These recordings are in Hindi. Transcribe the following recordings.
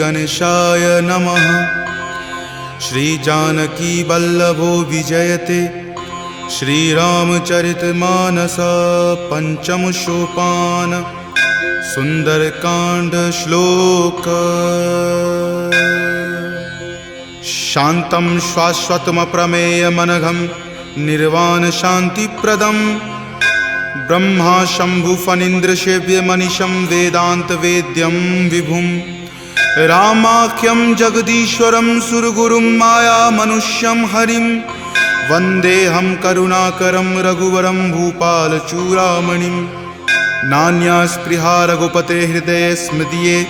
गणेशाय नमः। श्री जानकी वल्लभो विजयते श्रीरामचरितमानस पंचम सोपान सुंदरकांड श्लोक। शांतं शाश्वतमप्रमेयमनघं निर्वाण शांतिप्रदं ब्रह्मा शंभु फणीन्द्रसेव्यमनिशं वेदांत वेद्यं विभुं रामाख्यं जगदीश्वरं सुरगुरुं माया मनुष्यं हरिं वन्देऽहं करुणाकरं रघुवरं भूपालचूडामणिं। नान्या स्पृहा रघुपते हृदये स्मृतिये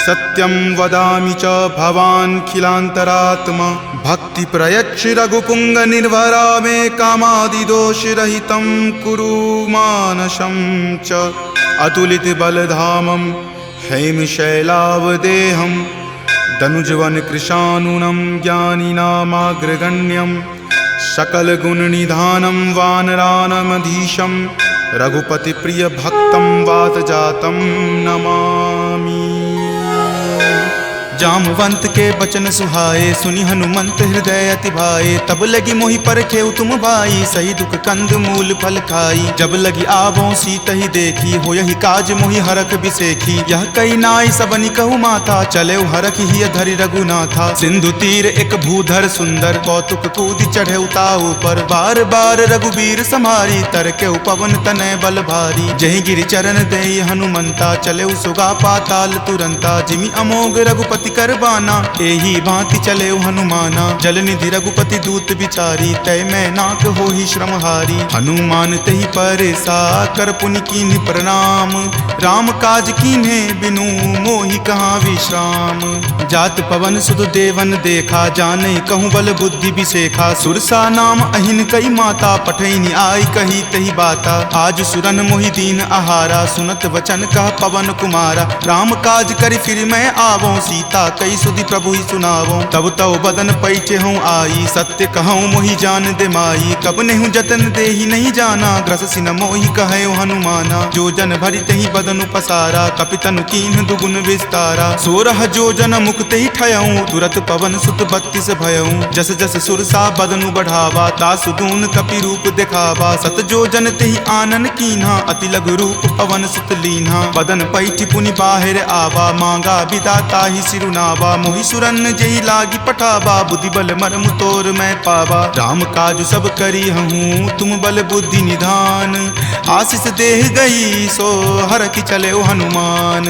सत्यं वदामि च भवान् खिलान्तरात्मा। भक्ति प्रयच्छ रघुपुंग निर्भरा मे कामादिदोषरहितं कुरु मानसं च। अतुलित बलधामं हेमशैलावदेहं दनुजवन कृशानुनं ज्ञानिनामाग्रगण्यं सकलगुणनिधानं वानराणामधीशं रघुपति प्रिय भक्तं वातजातं नमामि। जामवंत के बचन सुहाए सुनि हनुमंत हृदय अति भाए। तब लगी मोहि परखेउ तुम भाई सही दुख कंद मूल फल खाई। जब लगी आवों सीतहि देखी हो यही काज मोहि हरख बिसेखी। यह कई नाई सबनि कहु माथा चले हरख ही धरि रघुनाथा। सिंधु तीर एक भूधर सुंदर कौतुक कूद चढ़े ताऊ पर। बार बार रघुबीर संहारी तरके पवन तनय बल भारी। जहि गिरि चरण देहि हनुमंता चले सुगा पाताल तुरंता। जिमि अमोघ रघुपति करबाना एही भांति चले हनुमाना। जल निधि रघुपति दूत बिचारी तय मैं नाक हो ही श्रमहारी। हनुमान तहि परेसा कर पुनि कीन्ह प्रणाम। राम काज कीन्हे बिनु मोहि कहाँ विश्राम। जात पवन सुत देवन देखा जाने कहूँ बल बुद्धि बिसेखा। सुरसा नाम अहिन कई माता पठैनि आई कही तही बाता। आज सुरन मोहि दीन आहारा सुनत वचन कह पवन कुमारा। राम काज करि फिर मैं आवों सीता कई सुधि प्रभु ही सुनावो। तब तव बदन पैठे हूँ आई सत्य कहूँ मोहि जान दे माई। कब नेहु जतन दे ही नहीं जाना ग्रस सिन मोहि कहो हनुमाना। जो जन भरि तहि बदन पसारा कपितनु कीन्ह दुगुन विस्तारा। 16 जो जन मुक्त ही ठयऊँ तुरत पवन सुत 32 भयऊँ। जस जस सुरसा बदनु बढ़ावा तासु दून कपि रूप दिखावा। सत जो जन तेहि आनन कीन्हा अति लघु रूप पवन सुत लीन्हा। बदन पैठि पुनि बाहिर आवा मांगा विदाता ही सिरुनावा। मोहि सुरन जेहि लागी पठावा बुद्धि बल मर्म तोर मैं पावा। राम काज सब करी हूँ तुम बल बुद्धि निधान। आशीष देह गई सो हर की चले हनुमान।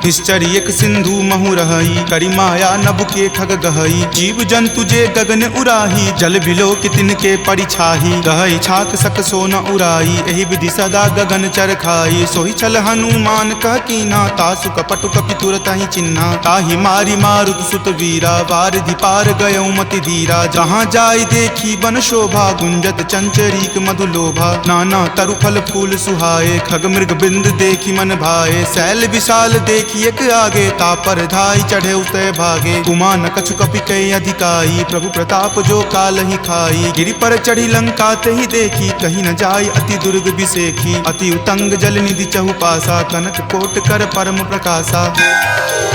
निश्चर एक सिंधु महु रही करी माया नभ के खग गहई। जीव जंतु जे गगन उराही जल बिलो कि तिनके परिछाही। गहई छाक सक सो न उराई एहि विधि सदा गगन चर खाई। सोहि छल हनुमान कह कीन्हा तासु कपटु कपि तुरत ही चिन्हा। ताहि मारी मारुत सुत वीरा वारिधि पार गयो मति धीरा। जहाँ जाय देखी बन शोभा गुंजत चंचरीक मधुलोभा। नाना तरु फल फूल सुहाए खग मृग बिंद देखी मन भाए। शैल विशाल देखी एक आगे तापर धाई चढ़े उतय भागे। कुमान कछु कपि कई अधिकाई प्रभु प्रताप जो काल ही खाई। गिरि पर चढ़ी लंका तेहि देखी कहीं न जाय अति दुर्ग बिसेखी। अति उतंग जल निधि चहुपासा कनक कोट कर परम प्रकाशा।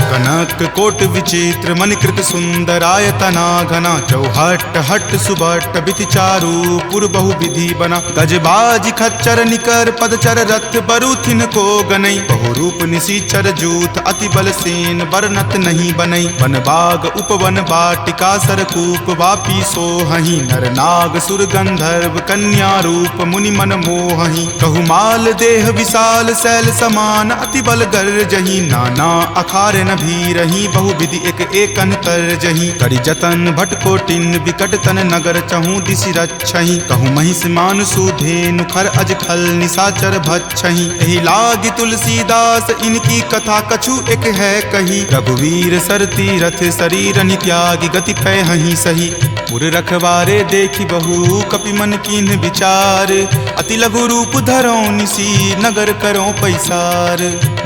कनक कोट विचित्र मणिकृत सुंदरायतना घना। चौहट हट सुबट बिति चारु पुर बहु विधि बना। गजबाज खच्चर निकर पदचर रथ बरुथिन को गनई। बहुरूप निशिचर जूथ अति बल सेन बरनत नहीं बनई। वन बाग उपवन बाटिका सरकूप वापी सोहहि। नर नाग सुर गंधर्व कन्या रूप मुनि मन मोहहि। कहु माल देह विशाल शैल समान अति बल गर्जहि। नाना अखार न भीरहि बहु विधि एक एकन तरजहि। करि जतन भट कोटिन विकट तन नगर चहु दिशि रक्षहि। कहु महिष मान सुधेनु खर अज खल निशाचर भक्षहि। एहि लागी तुलसीदास इनकी कथा कछु एक है कही। रघुवीर सर तीरथ शरीर नित्यागी गति पै हहि सही। पुर रखवारे देखी बहु कपि मन कीन्ह विचार, अति लघु रूप धरो निसी नगर करो पैसार।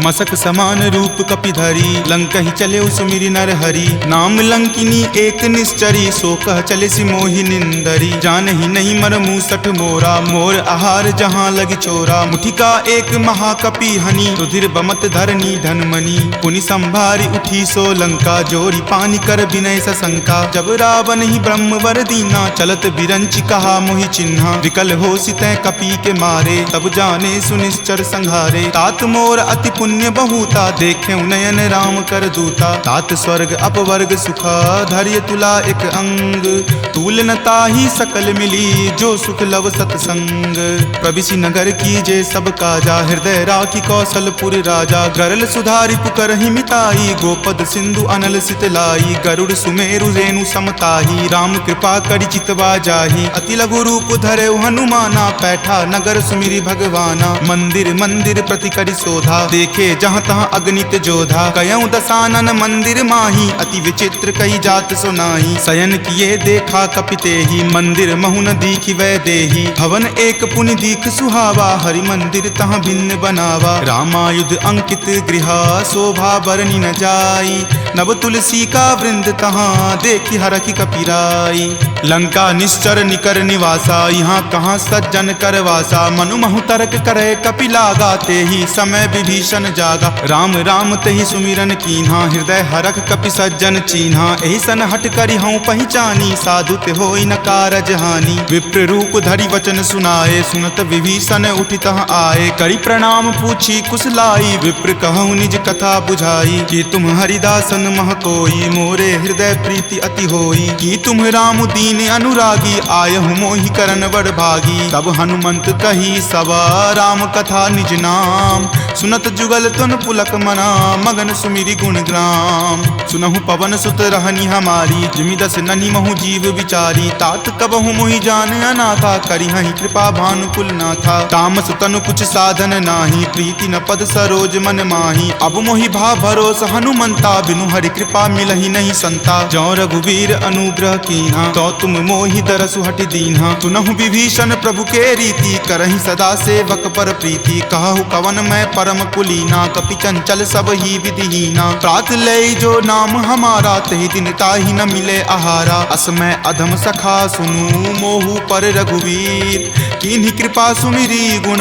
मसक समान रूप कपि धरी लंकहि चले सुमिरि नर हरि, नाम लंकिनी एक निश्चरी सो कह चले सि मोहि निंदरी। जानहि नहीं मर मूसठ मोरा मोर आहार जहाँ लगी चोरा, मुठिका एक महाकपि हनि रुधिर बमत धरनी धनमणि। पुनि संभारी उठी सो लंका जोरी पानी कर विनय सशंका, जब रावण ही ब्रह्मवर दीना चलत बिरंचि कहा मोहि चिन्हा। विकल हो सितै कपि के मारे तब जाने सुनिश्चर संघारे, तात मोर अति पुण्य बहुता देखे नयन राम कर दूता। तात स्वर्ग अपवर्ग सुखा धैर्य तुला एक अंग, तूल न ताहि सकल मिली जो सुख लव सतसंग। प्रविशि नगर कीजे सब काजा हृदय राखी कौशलपुर राजा, गरल सुधारि पुकरहि मिताई गोपद सिंधु अनल सितलाई। गरुड़ सुमेरु रेणु समताही राम कृपा करि चितवा जाही, अति लघु रूप धरे हनुमाना पैठा नगर सुमिरि भगवाना। मंदिर मंदिर प्रति करि शोधा देखे जहाँ तहाँ अगणित जोधा, कयऊ दसानन मंदिर माही अति विचित्र कई जात सुनाही। शयन किए देखा कपिते ही मंदिर महुन दीखि वै देही, भवन एक पुनि दीख सुहावा हरि मंदिर तहाँ भिन्न बनावा। रामायुध अंकित गृह शोभा बरनी न जाई, नव तुलसी का वृंद तहाँ देखी हरखि कपिराई। लंका निश्चर निकर निवासा यहाँ कहाँ सज्जन करवासा, मनु महु तर्क करे कपि लागा ते ही समय विभीषण जागा। राम राम तेहि सुमिरन कीन्हा हृदय हरख कपि सज्जन चीन्हा, एहि सन हट करि हऊँ पहिचानी साधु ते होई न कारज हानि। विप्र रूप धरि वचन सुनाए सुनत विभीषण उठि तहाँ आए, करि प्रणाम पूछी कुशलाई विप्र कहूँ निज कथा बुझाई। कि तुम हरिदासन मह कोई मोरे हृदय प्रीति अति होई, कि तुम राम दीन अनुरागी आयहु मोहि करन बड़ भागी। तब हनुमंत कही सवा राम कथा निज नाम, सुनत जुगल तुन पुलक मना मगन सुमिरि गुण ग्राम। सुनहु पवन सुत रहनी हमारी जिमि दस ननि महु जीव विचारी, तात कबहु मोहि जान अनाथा करिहहि कृपा भानुकुल नाथा। तामस तनु कुछ साधन नाही प्रीति न पद सरोज मन माही, अब मोहि भा भरोस हनुमंता बिनु हरि कृपा मिलहि नहीं संता। जौ रघुवीर अनुग्रह कीन्हा तो तुम मोहि दरसु हटि दीन्हा, सुनहु विभीषण प्रभु के रीति करहि सदा सेवक पर प्रीति। कहु कवन मैं परम कुलीना कपि चंचल सब ही विधिहीना, प्रात लय जो नाम हमारा तहि दिन ताहि न मिले आहारा। असमय अधम सखा सुनु मोहु पर रघुवीर, कीन्ही कृपा सुमिरी गुण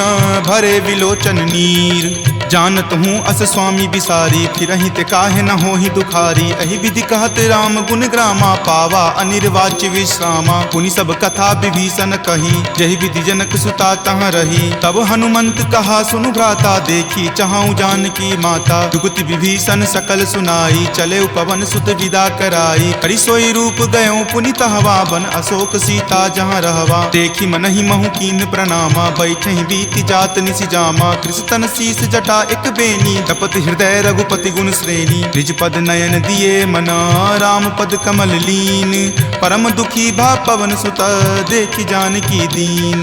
भरे विलोचन नीर। जानत हूँ अस स्वामी बिसारी फिरहि ते काहे न होहि दुखारी, अहि विधि कहत राम गुण ग्रामा पावा अनिर्वाच्य विश्रामा। पुनि सब कथा विभीषण कही जहि विधि जनक सुता तहाँ रही, तब हनुमंत कहा सुनु भ्राता देखी चाहूँ जानकी माता। जुगति विभीषण सकल सुनाई चले पवन सुत विदा कराई, करि सोई रूप गयो पुनि तहवा बन अशोक सीता जहाँ रहवा। देखी मनहि महु कीन प्रणामा बैठहि बीति जात निसि जामा, कृष्ण शीस जटा एक बेनी तपत हृदय रघुपति गुण श्रेणी। निज पद नयन दिए मना राम पद कमल लीन, परम दुखी भा पवन सुत देखी जानकी दीन।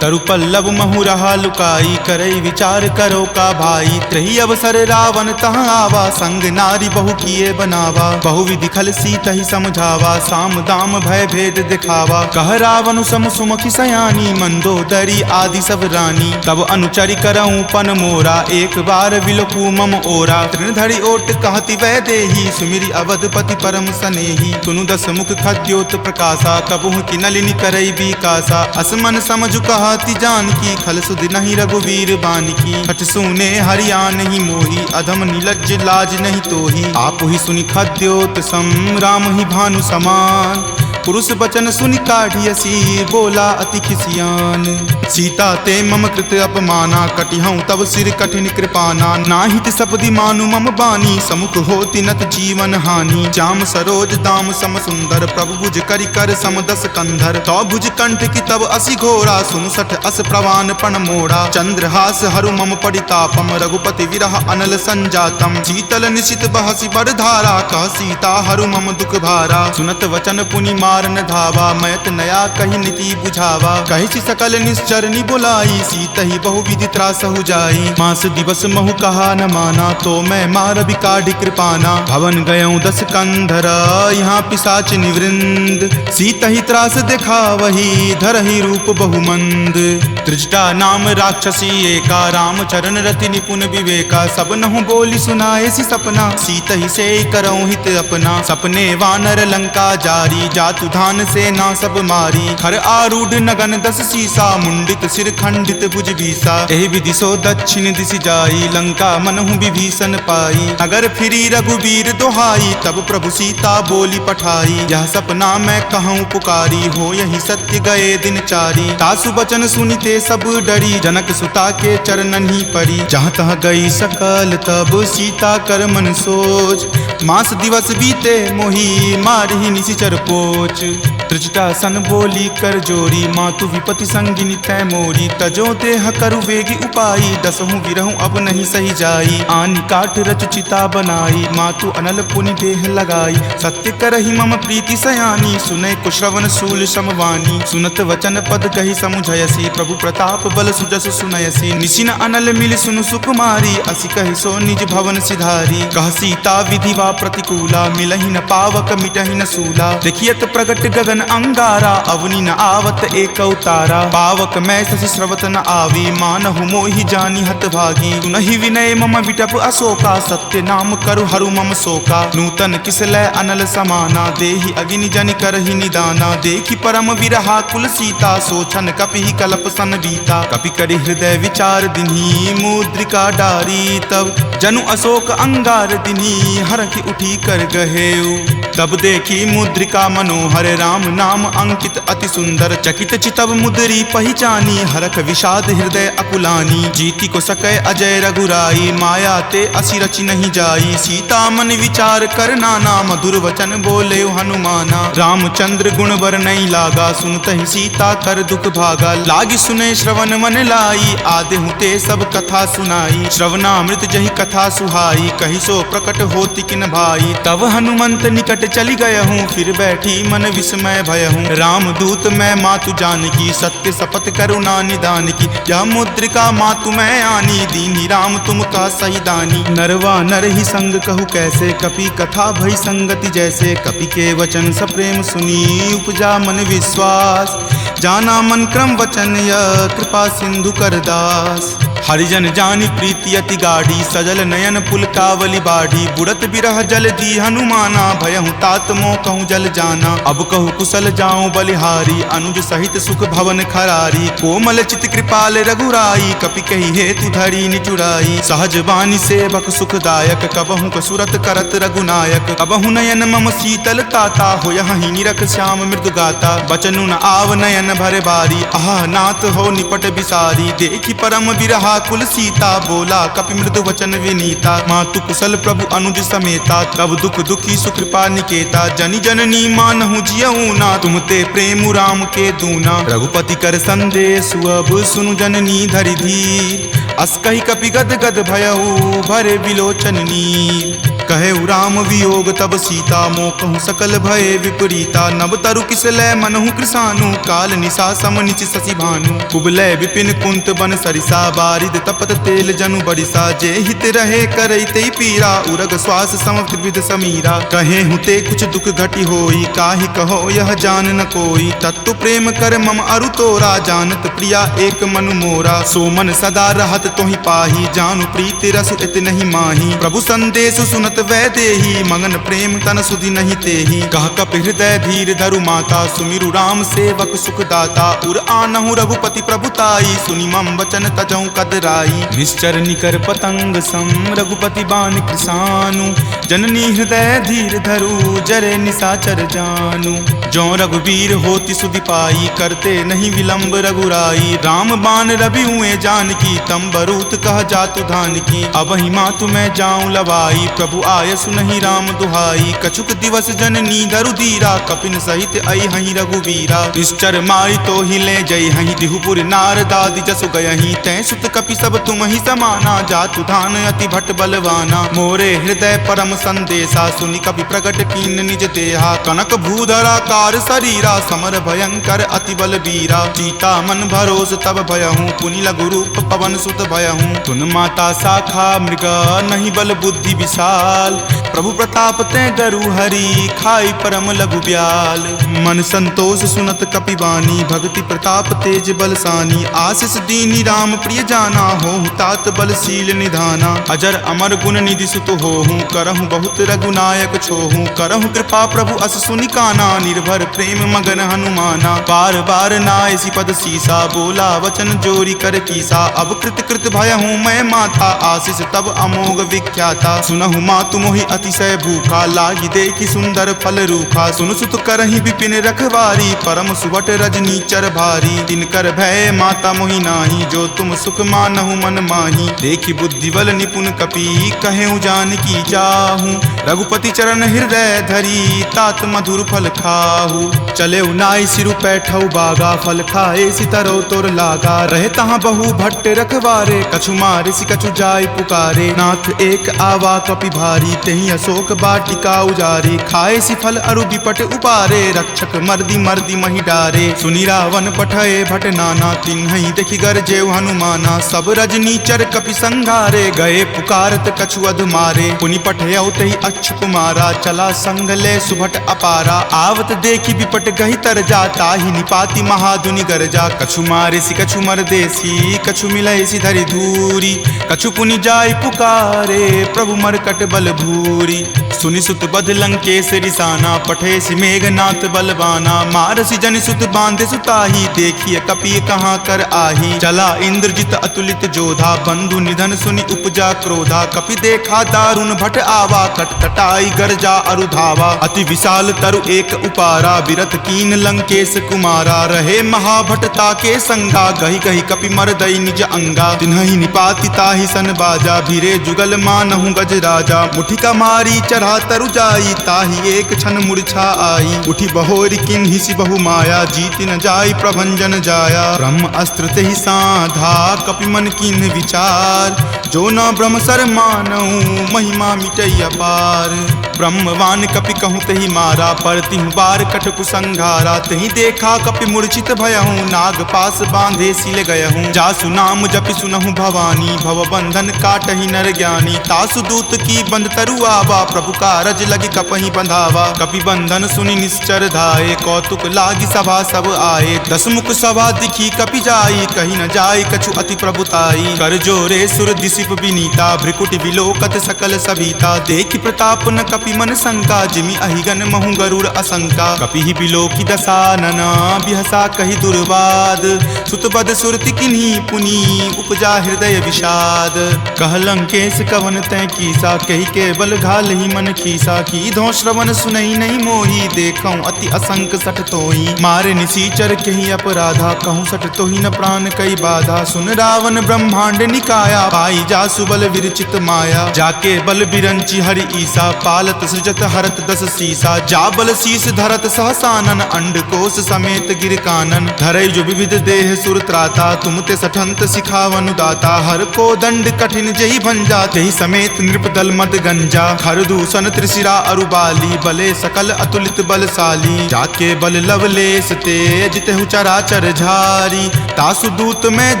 तरु पल्लव महु रहा लुकाई करई विचार करो का भाई, त्रही अवसर रावण तहाँ आवा संग नारी बहु किए बनावा। बहु विधि खल सीतहि समझावा साम दाम भय भेद दिखावा, कह रावण सम सुमुखी सयानी मंदोदरी आदि सब रानी। तब अनुचरि करऊँ पन मोरा एक बार विलोकू मम ओरा, तृणधरि ओट कहति वै देही सुमिरि अवधपति परम सनेही। सुनु दस मुख खद्योत प्रकाशा कबहुँ की नलिनी करई बिकासा, असमन समझु कहति जानकी खल सुध नहीं रघुवीर बानिकी। हठ सुने हरिया नहीं मोही अधम नीलज्ज लाज नहीं तोही, आप ही सुनि खद्योत सम राम ही भानु समान। पुरुष बचन सुनि काढ़ियसी बोला अति खिसियान, सीता ते मम कृत अपमाना कटिहऊँ तब सिर कठिन कृपाना। नाहित सपदि मानु मम बानी समुख होति नत जीवन हानि, श्याम सरोज दाम सम सुंदर प्रभु भुज करि कर सम दस कंधर। तो भुज कंठ की तब असि घोरा सुनु सठ अस प्रवान पण मोड़ा, चंद्रहास हरु मम परितापम रघुपति विरह अनल संजातम। शीतल निशित बहसि बड़ धारा कह सीता हरु मम दुख भारा, सुनत वचन पुनि मारन धावा, मैत नया कही नीति बुझावा। कही सी सकल निश्चर नि बुलाई, सीत ही बहुविधि त्रासहु जाई। मास दिवस महु कहा न माना, तो मैं मार बिकाढ़ कृपाना। भवन गयऊँ 10 कंधर, यहाँ पिशाच निवृंद। सीत ही त्रास देखा वही, धरहि रूप बहुमंद। त्रिजटा नाम राक्षसी एका, राम चरण रति निपुण विवेका। सब नहु बोली सुनाए सी सपना, सीत ही से करऊँ हित अपना। सपने वानर लंका जारी, जातु धान से ना सब मारी। खर आरूढ़ नगन 10 सीसा, मुंडित सिर खंडित भुज बीसा। एहि विधि सो दक्षिण दिशि जाई, लंका मनहु विभीषण पाई। नगर फिरी रघुबीर दोहाई, तब प्रभु सीता बोली पठाई। यह सपना मैं कहूँ पुकारी, हो यही सत्य गए दिन चारी। तासु बचन सुनिते सब डरी, जनक सुता के चरणन ही परी। जहाँ तहाँ गई सकल तब सीता कर मन सोच। मास दिवस बीते मोही, मारहि निशिचर पोच। त्रिजटा सन बोली कर जोरी, मातु विपति संगिनी तै मोरी। तजो देह करु वेगी उपाई, 10हूँ विरहूँ अब नहीं सही जाई। आनि काठ रच चिता बनाई, मातु अनल पुनि देह लगाई। सत्य करहि मम प्रीति सयानी, सुनै कुश्रवण शूल समवानी। सुनत वचन पद कहि समुझयसी, प्रभु प्रताप बल सुजस सुनयसी। निशिन अनल मिल सुनु सुकुमारी, असि कहि सो निज भवन सिधारी। कह सीता विधि वा प्रतिकूला, मिलहि न पावक मिटहि न सूला। देखियत प्रगट गगन अंगारा, अवनि न आवत एक तारा। पावक मैं शशि स्रवत न आवी, मानहु मोहि जानी हतभागी। सुनहि विनय मम विटप अशोका, सत्य नाम करु हरु मम शोका। नूतन किसलय अनल समाना, देहि अगिनि जनि करहि निदाना। देखि परम विरहा कुल सीता, सोचन कपिहि कलप सन बीता। कपि करि हृदय विचार दिन्ही, मुद्रिका डारी। तब जनु अशोक अंगार दिन्ही, हरखि उठी कर गहेउ। तब देखी मुद्रिका मनोहर, राम नाम अंकित अति सुंदर। चकित चितव मुद्री पहिचानी, हरख विषाद हृदय अकुलानी। जीति को सकै अजय रघुराई, माया ते असि रचि नहीं जाई। सीता मन विचार कर नाना, मधुर वचन बोले हनुमाना। रामचंद्र गुण वर नहीं लागा, सुनत ही सीता कर दुख भागा। लागी सुने श्रवण मन लाई, आदेहु ते सब कथा सुनाई। श्रवणामृत जहि कथा सुहाई, कहि सो प्रकट होति किन भाई। तब हनुमंत निकट चली गए हूँ, फिर बैठी मन विस्मय भय हूँ। राम दूत मैं मातु जानकी, सत्य शपथ करुणा निदान की। यह मुद्रिका मातु मैं आनी, दीनी राम तुम का सही दानी। नरवा नर ही संग कहु कैसे, कपि कथा भई संगति जैसे। कपि के वचन सप्रेम सुनी, उपजा मन विश्वास। जाना मन क्रम वचन यह, कृपा सिंधु कर दास। हरिजन जानी प्रीति अति गाढ़ी, सजल नयन पुलकावली बाढ़ी। बुड़त बिरह जल दी हनुमाना, भयहु तात मोह कहूँ जल जाना। अब कहूँ कुशल जाऊँ बलिहारी, अनुज सहित सुख भवन खरारी। कोमल चित कृपाल रघुराई, कपि कही हेतु धरी निचुराई। सहज बानी सेवक सुखदायक, कबहु कसुरत करत रघुनायक। कबहु नयन मम शीतल ताता, हो यही निरख श्याम मृदु गाता। बचनु न आव नयन भरे बारी, आह नाथ हो निपट बिसारी। देखी परम बिरहा कुल सीता, बोला कपि मृदु वचन विनीता। मातु कुशल प्रभु अनुज समेता, तब दुख दुखी सुकृपा निकेता। जनि जननी मानहु जियऊ ना, तुम ते प्रेम राम के दूना। रघुपति कर संदेश अब सुनु जननी धरि धीर। अस कहि कपि गद गद भयऊ, भरे विलोचन नीर। कहे राम वियोग तब सीता, मोह कहूँ सकल भय विपरीता। नव तरु किसलय मनहु कृसानु, काल निशा सम निच शशि भानु। कुबलय विपिन कुंत बन सरिसा, बारिद तपत तेल जनु बरिसा। जे हित रहे करैते पीरा, उरग श्वास सम त्रिविध समीरा। कहे हुते कुछ दुख घटी होई, काहि कहो यह जान न कोई। तत्तु प्रेम कर मम अरु तोरा, जानत प्रिया एक मनु मोरा। सो मन सदा रहत तोहि पाही, जानु प्रीति रस इत नहीं माही। प्रभु संदेश सुनत वै देही, मगन प्रेम तन सुधि नहीं तेही। कह कपि हृदय धीर धरु माता, सुमिरु राम सेवक सुख दाता। उर आनहु रघुपति प्रभुताई, सुनि मम वचन तजहु कदराई। निश्चर निकर पतंग सम, रघुपति बाण कृसानु। जननी हृदय धीर धरु, जरे निशाचर जानु। जो रघुवीर होति सुधि पाई, करते नहीं विलंब रघुराई। राम बाण रवि हुए जानकी, तम बरूत कह जातु धान की। अब ही मातु मैं जाऊं लवाई, प्रभु आय सुनहि राम दुहाई। कछुक दिवस जननी धरु धीरा, कपिन सहित आई हहीं रघुवीरा। निश्चर मारी तो ही ले जई हहीं, दिहुपुर नार दादि जसु गयहीं। तै सुत कपि सब तुम ही समाना, जातु धान अति भट बलवाना। मोरे हृदय परम संदेशा सुनि कपि प्रकट कीन निज देहा कनक भूधराकार शरीरा समर भयंकर अति बल बीरा सीता मन भरोस तब भयहूँ पुनि लघु रूप पवन सुत भयहूँ तुन माता शाखा मृग नहीं बल बुद्धि विशाल प्रभु प्रताप ते गरु हरि खाई परम लघु ब्याल मन संतोष सुनत कपिवानी भक्ति प्रताप तेज बलसानी आशीष दीनी राम प्रिय जाना होहु तात बलशील निधाना अजर अमर गुण निधि सुत होहु करहु बहुत रघुनायक छोहु करहु कृपा प्रभु अस सुनि काना निर्भर प्रेम मगन हनुमाना बार बार नायसी पद सीसा बोला वचन जोरी कर कीसा अब कृत कृत भयहूँ मैं माथा आशीष तब अमोघ विख्याता सुनहु मातु मोहि अतिशय भूखा लागी देखी सुंदर फल रूखा सुन सुत करहि विपिन रखवारी परम सुवट रजनी चर भारी तिनकर भय माता मोहि नाही जो तुम सुख मानहु मन माही देखी बुद्धि बल निपुण कपि कहेउ जानकी चाहूं रघुपति चरण हृदय धरी तात मधुर फल खाहू चले नाई सिरु पैठऊ बागा फल खाए सितरो तोर लागा रहे तहाँ बहु भट्ट रखवारे कछु मारे सि कछु जाय पुकारे नाथ एक आवा कपि भारी तेहि अशोक बाटिका उजारे खाए सि फल अरु विपट उपारे रक्षक मर्दी मर्दी मही डारे सुनि रावण पठए भट नाना तिन्हि देखि गरजेउ हनुमाना सब रजनी चर कपि संघारे गए पुकारत कछु अध मारे पुनि पठयउ तहि अक्ष कुमारा चला संग ले सुभट अपारा आवत देखि विपट गहि तर जाता ही निपाति महाधुनि गरजा कछु मारे सि कछु मर देसी कछु मिलय सि धरि धूरी कछु पुनि जाय पुकारे प्रभु मरकट बल भूरी सुनि सुत बध लंकेश रिसाना पठे सि मेघनाथ बलवाना मारसि जनि सुत बांधे सुताही देखिए कपि कहाँ कर आही चला इंद्रजित अतुलित जोधा बंधु निधन सुनि उपजा क्रोधा कपि देखा दारुण भट आवा कटकटाई गरजा अरु धावा अति विशाल तरु एक उपारा बिरथ कीन लंकेश कुमारा रहे महाभटता के संगा गही गही कपि मर दई निज अंगा तिन्हि निपाति ताहि सन बाजा भिरे जुगल मानहु गज राजा मुठिका मारी चढ़ा तरु जाई ताहि एक क्षण मूर्छा आई उठी बहोरी किन्हि सि बहु माया जीत न जाई प्रभंजन जाया ब्रह्म अस्त्र तेहि साधा कपि मन किन्हि विचार जो न ब्रह्म सर मानऊ महिमा मिटई अपार ब्रह्मवान कपि कहूँ तहि मारा परतिहु बार कटकु संघारा तहि देखा कपि मूर्छित भयहूँ नाग पास बांधे सिल गयहूँ जासु नाम जपि सुनहु भवानी भव बंधन काटहि नर ज्ञानी तासु दूत की बंध तरु आवा प्रभु कारज लगी कपहि बंधावा कपि बंधन सुनि निश्चर धाये कौतुक लागी सभा सब आए दसमुख सभा दिखी कपि जाई कही न जाय कछु अति प्रभुताई कर जोरे सुर दिसिप विनीता भ्रिकुटि विलोकत सकल सभीता देखि प्रताप न कपि मन शंका जिमि अहिगन महु गरुड़ असंका कपि ही बिलोकी दसानना बिहसा कहि दुर्वाद सुतबद सुरति किन्ही पुनी उपजा हृदय विषाद कह लंकेश कवन तै कीसा कहि के बल घाल ही मन खीसा की धो श्रवण सुनई नहीं मोही देखऊं अति असंक सठ तोही मारे निसीचर कहि अपराधा कहूँ सठ तोही न प्राण कई बाधा सुन रावण ब्रह्मांड निकाया पाई जा सुबल विरचित माया जाके बल बिरंची हरि ईसा पालत सृजत हरत दस सीसा जा बल शीस धरत सहसानन अंड कोश समेत गिर कानन धरई जो विविध देह सुर त्राता तुम ते सठंत सिखावनु दाता हर को दंड कठिन जही भंजा तेहि समेत नृपदल मद गंजा खर दूषण त्रिशिरा अरुबाली बले सकल अतुलित बलशाली जाके बल लवलेश तेज तेहु चराचर झारी तासु दूत में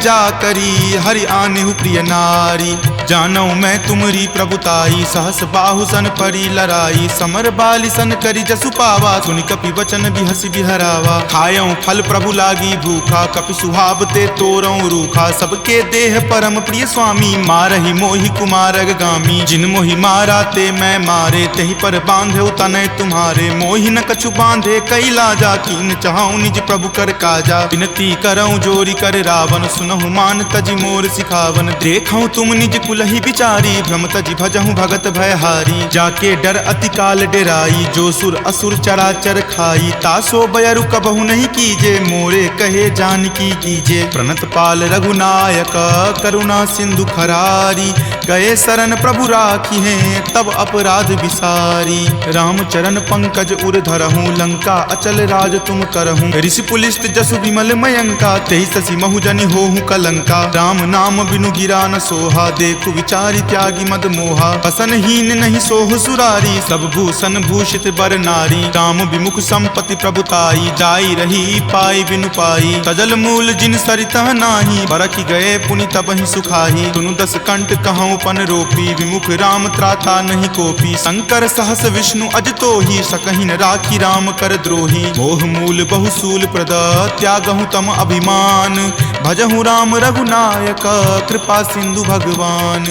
जा करी हरि आनेहु प्रिय नारी जानऊ मैं तुमरी प्रभुताई सहस बाहु सन परी लराई समर बाली सन करी जसु पावा सुनि कपि वचन बिहसि बिहरावा खायऊ फल प्रभु लागी भूखा कपि सुहाव ते तोरऊ रूखा सबके देह परम प्रिय स्वामी मारहि मोहि कुमारग गामी जिन मोहि मारा ते मैं मारे तेहि पर बांधे तनय तुम्हारे मोहि न कछु बांधे कई लाजा कीन चाहूं निज प्रभु कर काजा विनती करऊं जोरी कर रावण सुनहु मान तजि मोर सिखावन देखऊं तुम निज कुलहि बिचारी भ्रम तजि भजहु भगत भयहारी जाके डर कर अति काल डेराई, जो सुर असुर चराचर खाई, तासो बयरु कबहु नहीं कीजे, मोरे कहे जानकी कीजे। प्रणत पाल रघुनायक करुणा सिंधु खरारी, गए शरण प्रभु राखी हैं तब अपराध विसारी। राम चरण पंकज उर धरहूँ, लंका अचल राज तुम करहूँ। ऋषि पुलिस्त जसु विमल मयंका, तेहि ससी महु जनि होहु कलंका। राम नाम बिनु गिरा न सोहा, देखु विचारि त्यागी मद मोहा। बसनहीन नहीं सोह सुरारी, सब भूषण भूषित बर नारी। राम विमुख संपत्ति प्रभुताई, जाई रही पाई बिनु पाई। तजल मूल जिन सरिता नाही, बरखि गए पुनि तबहि सुखाही। सुनु दस कंठ कहूँ पन रोपी, विमुख राम त्राता नहीं कोपी। शंकर सहस विष्णु अज तोहि, सकहि न राखी राम कर द्रोही। मोह मूल बहुसूल प्रद, त्यागहु तम अभिमान। भजहु राम रघुनायक, कृपा सिंधु भगवान।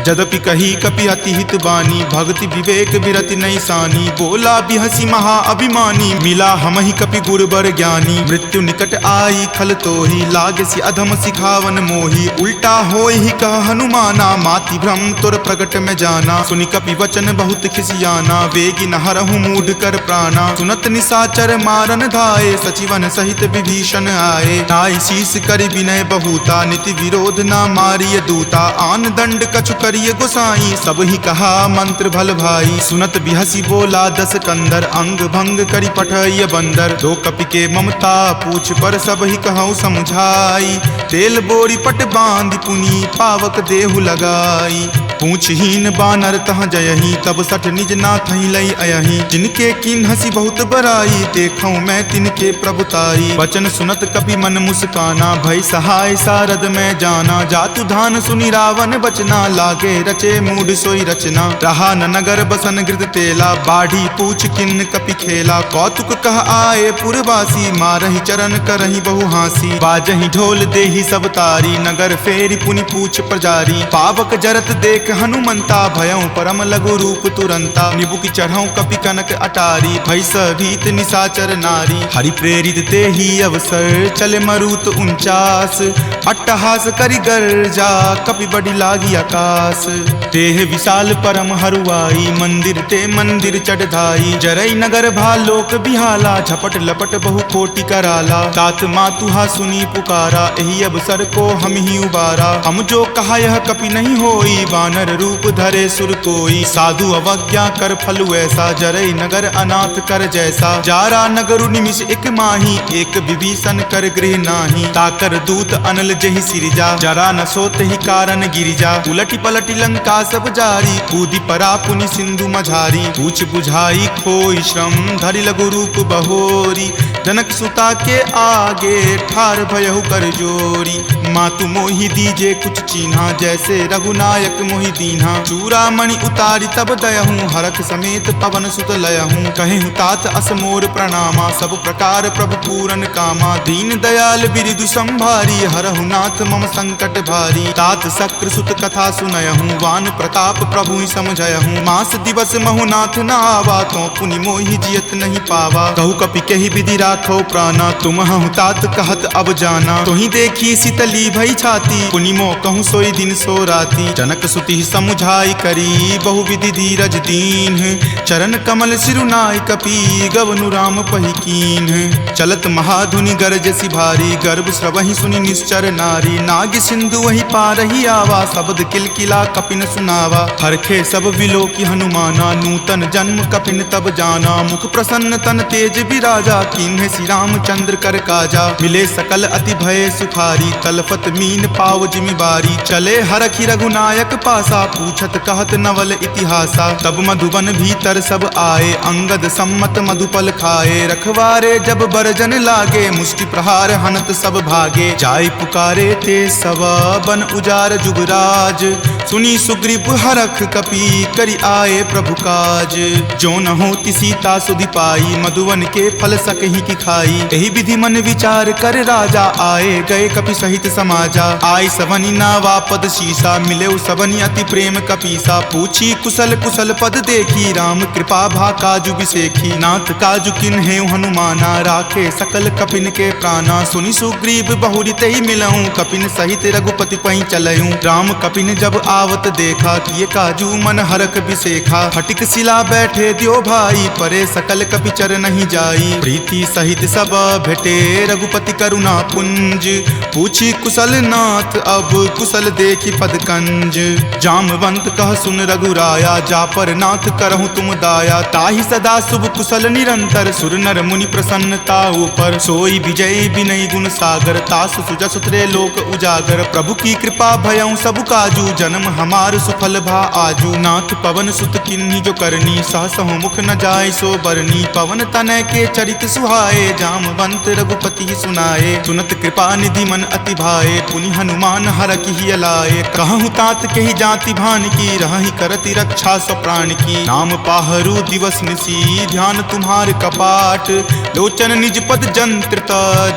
जदपि कही कपि अति हित बानी, भक्ति विवेक विरति नहीं सानी। बोला बिहसी महा अभिमानी, मिला हमहि कपि गुरबर ज्ञानी। मृत्यु निकट आई खल तोहि, लागसी अधम सिखावन मोहि। उल्टा होहि कह हनुमाना, माति भ्रम तुर प्रगट में जाना। सुनि कपि वचन बहुत खिसियाना, वेगी न हरहु मूढ़ कर प्राणा। सुनत निशाचर मारन धाये, सचिवन सहित विभीषण आए। नाई शीस करि विनय बहुता, नीति विरोध न मारिय दूता। आन दंड कछु करिय गोसाई, सब ही कहा मंत्र भल भाई। सुनत बिहसी बोला दस कंदर, अंग भंग करि पठय बंदर। दो कपि के ममता पूछ पर, सब ही कहूँ समझाई। तेल बोरी पट बांध पुनी, पावक देहु लगाई। पूछहीन बानर तह जयही, तब सठ निज नाथ लई अयही। जिनके किन हसी बहुत बराई, देखूं मैं तिनके प्रभुताई। वचन सुनत कपि मन मुस्काना, भय सहाय सारद में जाना। जातु धान सुनि रावण बचना, लागे रचे मूढ़ सोई रचना। रहा न नगर बसन गृद तेला, बाढ़ी पूछ किन्न कपि खेला। कौतुक कह आए पुरवासी, मारहि चरण करहि बहु हासी। बाजहि ढोल देहि सब तारी, नगर फेरि पुनि पूछ प्रजारी। पावक जरत देख हनुमंता, भयं परम लघु रूप तुरंता। निबुक चढ़ऊ कपि कनक अटारी, भय भीत निशाचर नारी। हरि प्रेरित तेहि अवसर, चले मरुत 49। अट्टहास करि गर्जा, कपि बड़ी लागी आकाश। देह विशाल परम हरुआई, मंदिर ते मंदिर चढ़ाई। जरई नगर भालोक बिहाला, झपट लपट बहु कोटि कराला। तात मातुहा सुनी पुकारा, एहि अवसर को हम ही उबारा। हम जो कहा यह कपि नहीं होई, वानर रूप धरे सुर कोई। साधु अवज्ञा कर फलु ऐसा, जरई नगर अनाथ कर जैसा। जारा नगरु निमिष एक माही, एक विभीषण कर गृह नाही। ताकर दूत अनल जहि सिरजा, जरा न सोत ही कारण गिरिजा। उलटी पलटी लंका सब जारी, कूदी परा पुनि सिंधु मझारी। पूछ बुझाई खोई श्रम, धरि लघु रूप बहोरी। जनक सुता के आगे, ठार भयहु कर जोरी। मातु मोहि दीजे कुछ चीन्हा, जैसे रघुनायक मोहि दीन्हा। चूड़ामणि उतारी तब दयहूँ, हरख समेत पवन सुत लयहूँ। कहेहु तात असमोर प्रणामा, सब प्रकार प्रभु पूरन कामा। दीन दयाल बिरिदु संभारी, हरहु नाथ मम संकट भारी। तात शक्र सुत कथा सुनयहूँ, वान प्रताप प्रभु समझयहूँ। मास दिवस महु नाथ न आवा, तो पुनि मोहि जियत नहीं पावा। कहु कपि केहि विधि राखो प्राणा, तुम हूँ तात कहत अब जाना। तुहि देखी शीतली भई छाती, पुनि मो कहूँ सोई दिन सो राती। जनक सुति समुझाई करी, बहु विधि धीरज दीन। चरण कमल सिरुनाई कपि, गवनु राम पहि कीन। चलत महाधुनि गरजसि भारी, गर्भ स्रवहि सुनि निश्चर नारी। नाग सिंधु वही पारहि आवा, शब्द किलकिला कपिन सुनावा। हरखे सब विलोकी हनुमाना, नूतन जन्म कपिन तब जाना। मुख प्रसन्न तन तेज विराजा, कीन्हे श्री रामचंद्र कर काजा। मिले सकल अति भय सुखारी, तलफत मीन पाव जिमिबारी। चले हरखि रघुनायक पासा, पूछत कहत नवल इतिहासा। तब मधुबन भीतर सब आए, अंगद सम्मत मधुपल खाए। रखवारे जब बरजन लागे, मुष्टि प्रहार हनत सब भागे। जाय पुकारे ते सब, बन उजार जुगराज। सुनी सुग्रीव हरख कपि, करि आए प्रभु काज। जो न होति सीता सुधि पाई, मधुवन के फल सकहि की खाई। एहि विधि मन विचार कर राजा, आए गए कपि सहित समाजा। आई सबनि नावा पद शीसा, मिले सबनि अति अति प्रेम कपीसा, पूछी कुशल कुशल पद देखी, राम कृपा भा काजु बिसेखी। नाथ काजु किन्हे हनुमाना, राखे सकल कपिन के प्राणा। सुनि सुग्रीव बहुरी तेहि मिलऊं, कपिन सहित रघुपति पहीं चलऊं। राम कपिन जब आवत देखा, किए काजू मन हरख बिसेखा। फटिक सिला बैठे द्यो भाई, परे सकल कपि चर नहीं जाई। प्रीति सहित सब भेटे, रघुपति करुणा पुंज। पूछी कुशल नाथ, अब कुशल देखी पद कंज। जामवंत कह सुन रघुराया, जा पर नाथ करहु तुम दाया। ताहि सदा शुभ कुशल निरंतर, सुर नर मुनि प्रसन्नता ऊपर। सोई विजय विनय गुण सागर, तासु सुजस त्रैलोक उजागर। प्रभु की कृपा भयउ सब काजू, जन्म हमार सुफल भा आजू। नाथ पवन सुत किन्ही जो करनी, सहसहु मुख न जाय सो बरनी। पवन तनय के चरित सुहाए, जामवंत रघुपति सुनाए। सुनत कृपा निधि मन अति भाए, पुनि हनुमान हरखि हिय लाए। कहूँ तात कही जाति भान की, रहहि करति रक्षा स्व प्राण की। नाम पाहरू दिवस निसी, ध्यान तुम्हार कपाट। लोचन निज पद जंत्रित,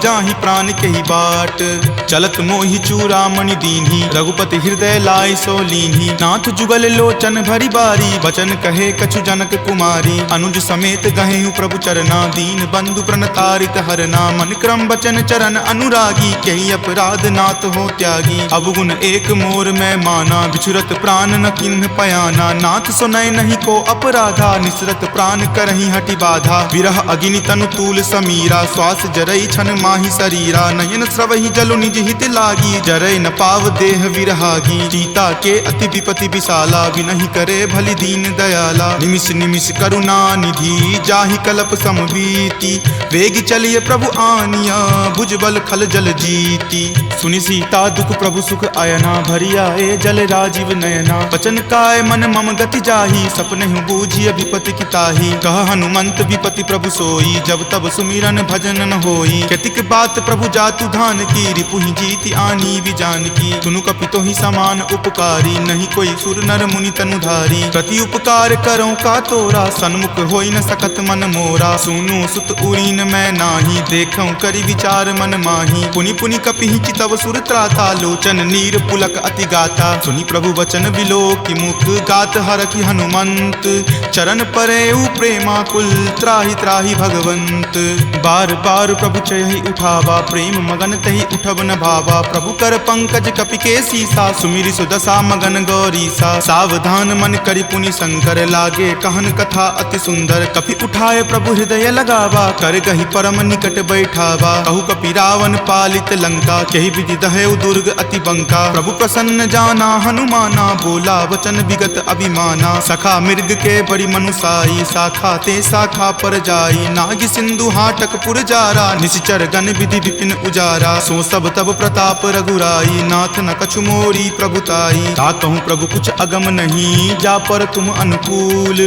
जाहि प्राण केहि बाट। चलत मोहि चूड़ामणि दीन्ही, रघुपति हृदय लाय सो लीन्ही। नाथ जुगल लोचन भरी बारी, बचन कहे कछु जनक कुमारी। अनुज समेत गहेहु प्रभु चरना, दीन बंधु प्रणतारित हरना। मन क्रम बचन चरण अनुरागी, कही अपराध नाथ हो त्यागी। अवगुण एक मोर मैं माना, बिछुरत प्राण न किन्ह पयाना। नाथ सुनय नहीं को अपराधा, निसरत प्राण करही हटि बाधा। विरह अगिनि तनु तूल समीरा, श्वास जरई छन माहि शरीरा। नयन स्रवहि जलु निज हित लागी, जरय न पाव देह विरहागी। सीता के अति विपति विशाला, विनहि करे भलि दीन दयाला। निमिष निमिष करुणा निधि, जाहि कलप समबीति। वेग चलिए प्रभु आनिया, भुजबल खल जल जीती। सुनि सीता दुख प्रभु सुख अयना, भरी आए जल राजीव नयना। बचन काय मन मम गति जाही, सपनेहु बूझिय विपति की ताही। कह हनुमंत विपति प्रभु सोई, जब तब सुमिरन भजन न होई। केतिक बात प्रभु जातु धान की, रिपुहि जीति आनी भी जान की। सुनु कपितो ही समान उपकारी, नहीं कोई सुर नर मुनि तनुधारी। प्रति उपकार करो का तोरा, सन्मुख होई न सकत मन मोरा। सुनु सुत उरीन मैं नाही, देखऊं करि विचार मन माही। पुनि पुनि कपिहि चितव सुर त्राता, लोचन नीर पुलक अति गाता। सुनि प्रभु वचन विलोकि मुख, गात हरखि हनुमंत। चरण परेउ प्रेमाकुल, त्राहि त्राहि भगवंत। बार बार प्रभु चयहि उठावा, प्रेम मगन तहि उठब न भावा। प्रभु कर पंकज कपि के सीसा, सुमिरि सुदशा मगन गौरीसा। सावधान मन करि पुनि शंकर, लागे कहन कथा अति सुंदर। कपि उठाए प्रभु हृदय लगावा, कर गहि परम निकट बैठावा। कहु कपि रावण पालित लंका, केहि विधि दहेउ दुर्ग अति बंका। प्रभु प्रसन्न जाना हनुमाना, बोला वचन विगत अभिमाना। सखा मृग के बड़ी मनुसाई, शाखा ते शाखा पर जाई। नाग सिंधु हाटक पुर जारा, निशिचर गण विधि विपिन उजारा। सो सब तब प्रताप रघुराई, नाथ न कछु मोरी प्रभुताई। ताकहु प्रभु कुछ अगम नहीं, जा पर तुम अनुकूल।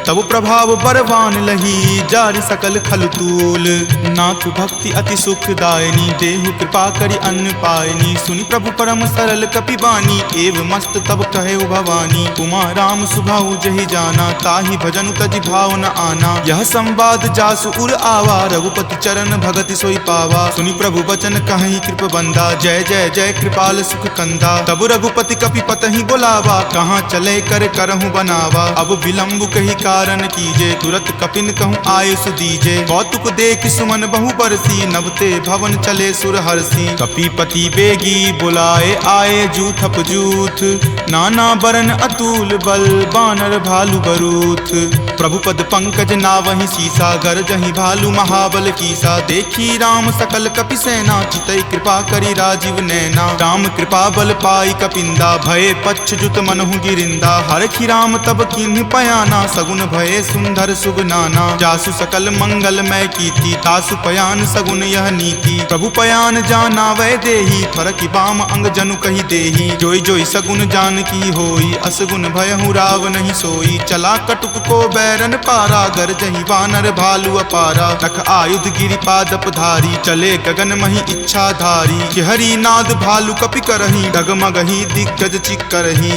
तब प्रभाव बरवान लही, जारि सकल खल तूल। नाथ भक्ति अति सुखदायनी, देहु कृपा करि अन्न पायनी। सुनि प्रभु परम सरल कपिबानी, एव मस्त तब कहे भवानी। उमा राम सुभाऊ जहि जाना, ताहि भजनु तजि भाव न आना। यह संवाद जासु उर आवा, रघुपति चरण भगति सोई पावा। सुनि प्रभु वचन कहि कृप बंदा, जय जय जय कृपाल सुख कंदा। तब रघुपति कपि पतहि बोलावा, कहाँ चले कर करहु बनावा। अब विलंब कही कारण कीजे, तुरत कपिन कहूँ आयुष दीजे। कौतुक देख सुमन बहु बरसी, नवते भवन चले सुर हरसी। कपिपति बेगी बुलाए, आए जूथप जूथ। नाना बरन अतुल बल, बानर भालु बरूथ। प्रभु पद पंकज नावहि सीसा, गरजहि भालु महाबल कीसा। देखी राम सकल कपि सेना, चितई कृपा करि राजीव नैना। राम कृपा बल पाई कपिंदा, भये पच्छ जुत मनहु गिरिंदा। हरखि राम तब किन्ह पयाना, सगुन भये सुंदर सुगनाना। जासु सकल मंगल मय कीर्ति, तासु पयान सगुन यह नीति। प्रभु पयान जाना वै देही, फरकि बाम अंग जनु कहि देही। जोई जोई सगुन जान की होई, असगुन भयहु राव नहीं सोई। चला कटुक को बैरन पारा, गरजहि वानर भालु अपारा। तख आयुध गिरि पादप धारी, चले गगन मही इच्छा धारी। कि हरि नाद भालु कपि करही, डगमगहि दिग्गज चिक्करही।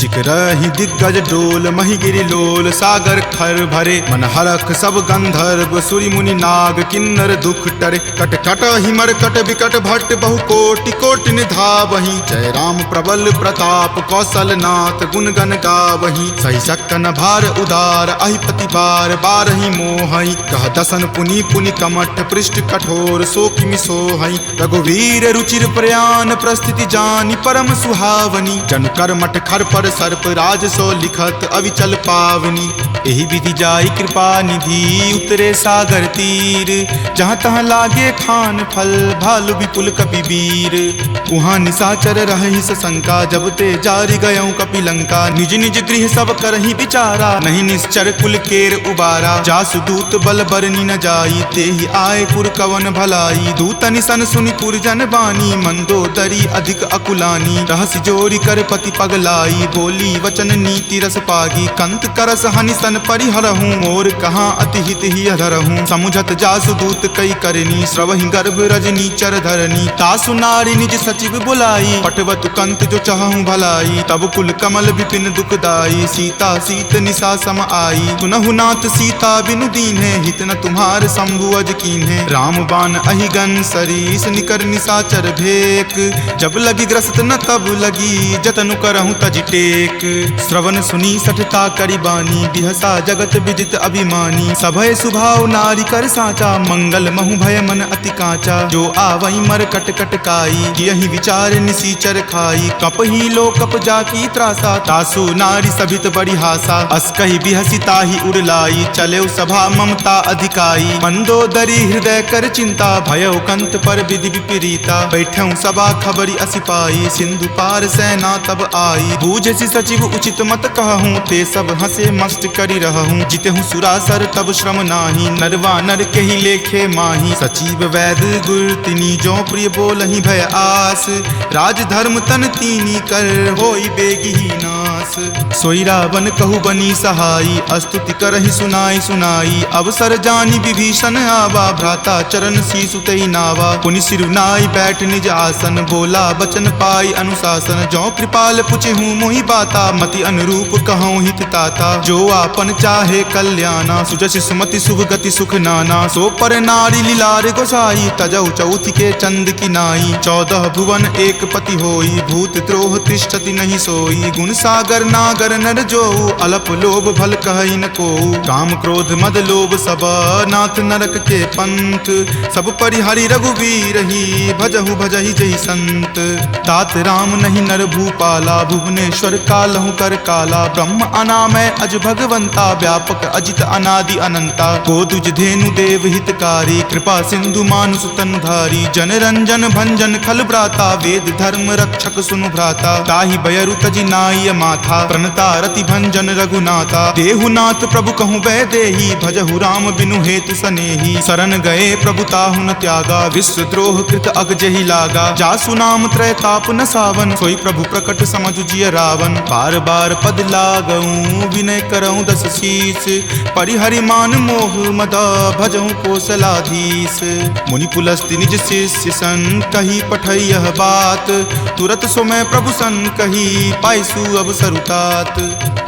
चिकरहि दिग्गज डोल मही गिरि लोल सागर खर भरे मन हरख सब गंधर्व सूरि मुनि नाग किन्नर दुख टरे कट कट हिमर कट विकट भट्ट बहु कोटि कोटि निधावहि जय राम प्रबल प्रताप कौशल नाथ गुण गण गावहि सही सक्कन भार उदार अहिपति बार बारहि मोहहि कह दसन पुनि पुनि कमठ पृष्ठ कठोर सो किमि सोहहि रघुवीर रुचिर प्रयान प्रस्थिति जानि परम सुहावनी जन कर मठ खर पर सर्प राज सो लिखत अविचल पावनी एहि विधि जाई कृपा निधि उतरे सागर तीर जहाँ तहाँ लागे खान फल भालु विपुल कपि वीर उहाँ निशाचर रहहि सशंका जब ते जारि गयऊँ कपि लंका निज निज गृह सब करहि विचारा नहीं निश्चर कुल केर उबारा जासु दूत बल बरनी न जाई तेहि आए पुर कवन भलाई दूतनि सन सुनि पुरजन बानी मंदोदरी अधिक अकुलानी रहसि जोरी कर पति पगलाई बोली वचन नीति रस पागी कंत करस हनि सन परिहरहूँ और कहाँ अति हित ही अधरहूँ समुझत जासु दूत कई करनी श्रवहि गर्भ रजनी चर धरनी तासु नारी निज सचिव बुलाई पटवतु कंत जो चाहूँ भलाई तब कुल कमल विपिन दुखदाई सीता सीत निशा सम आई सुनहु नाथ सीता बिनु दीन्हे हित न तुम्हार शंभु अज कीन्हे राम बाण अहिगन सरीस निकर निशाचर भेक जब लगी ग्रस्त न तब लगी जतनु करहूँ तज टेक श्रवण सुनी सठता करी बानी बिहसा जगत विदित अभिमानी सभय सुभाव नारी कर साचा मंगल महु भय मन अति काचा जो आवई मर कट कट काई यही विचार निसीचर खाई कप ही लो कप जाकी त्रासा तासु नारी सभित बड़ी हासा अस्कहि बिहसी ताहि उड़लाई चले सभा ममता अधिकाई मंदोदरी हृदय कर चिंता भयउ कंत पर विधि विपरीता बैठऊँ सभा खबरी असिपाई सिंधु पार सेना तब आई बूझसी सचिव उचित मत कहूँ ते सब हंसे मस्त करी रहूँ जितेहूँ सुरासर तब श्रम नाही नरवा नर के ही लेखे माही सचिव वैद गुर तिनी जो प्रिय बोलहि भय आस राज धर्म तन तीनी कर होई बेगी ही नास सोई रावण कहु बनी सहाई अस्तुति करहि सुनाई सुनाई अवसर जानी विभीषण आवा भ्राता चरण शीसु तई नावा पुनि सिरुनाई बैठ निज आसन बोला बचन पाई अनुशासन जो कृपाल पुछहूँ मोहि बाता मति अनुरूप कहूँ हित ताता जो आपन चाहे कल्याणा सुजस सुमति शुभ गति सुख नाना सो पर नारी लीलार गोसाई तजौ चौथि के चंद की नाई 14 भुवन एक पति होई भूत द्रोह तिष्ठति नहीं सोई गुण सागर नागर नर जो अलप लोभ भल कहई न को काम क्रोध मद लोभ सब नाथ नरक के पंथ सब परिहरि रघुवीर ही भजहु भजहि जहि संत तात राम नहीं नर भूपाला भुवनेश्वर कालहु कर काला ब्रह्म अनामय अज भगवंता व्यापक अजित अनादि अनंता गोदुज धेनु देव हितकारी कृपा सिंधु मानुष तनुधारी जन रंजन भंजन खल भ्राता वेद धर्म रक्षक सुनु भ्राता ताहि बयरु तजि नाय माथा प्रणता रति भंजन रघुनाथा देहुनाथ प्रभु कहूँ वै देही भजहु राम बिनु हेतु सनेही शरण गए प्रभु ताहु न त्यागा विश्व द्रोह कृत अग जहि लागा जासु नाम त्रय ताप न सावन सोई प्रभु प्रकट समझु जिय रावण बार बार पद लागऊं विनय करऊं दस शीस परिहरि मान मोह मद भजऊं कौशलाधीश मुनि पुलस्ति निज शिष्य सन कही पठई यह बात तुरत सो मैं प्रभु सन कही पाइसु अवसर उतात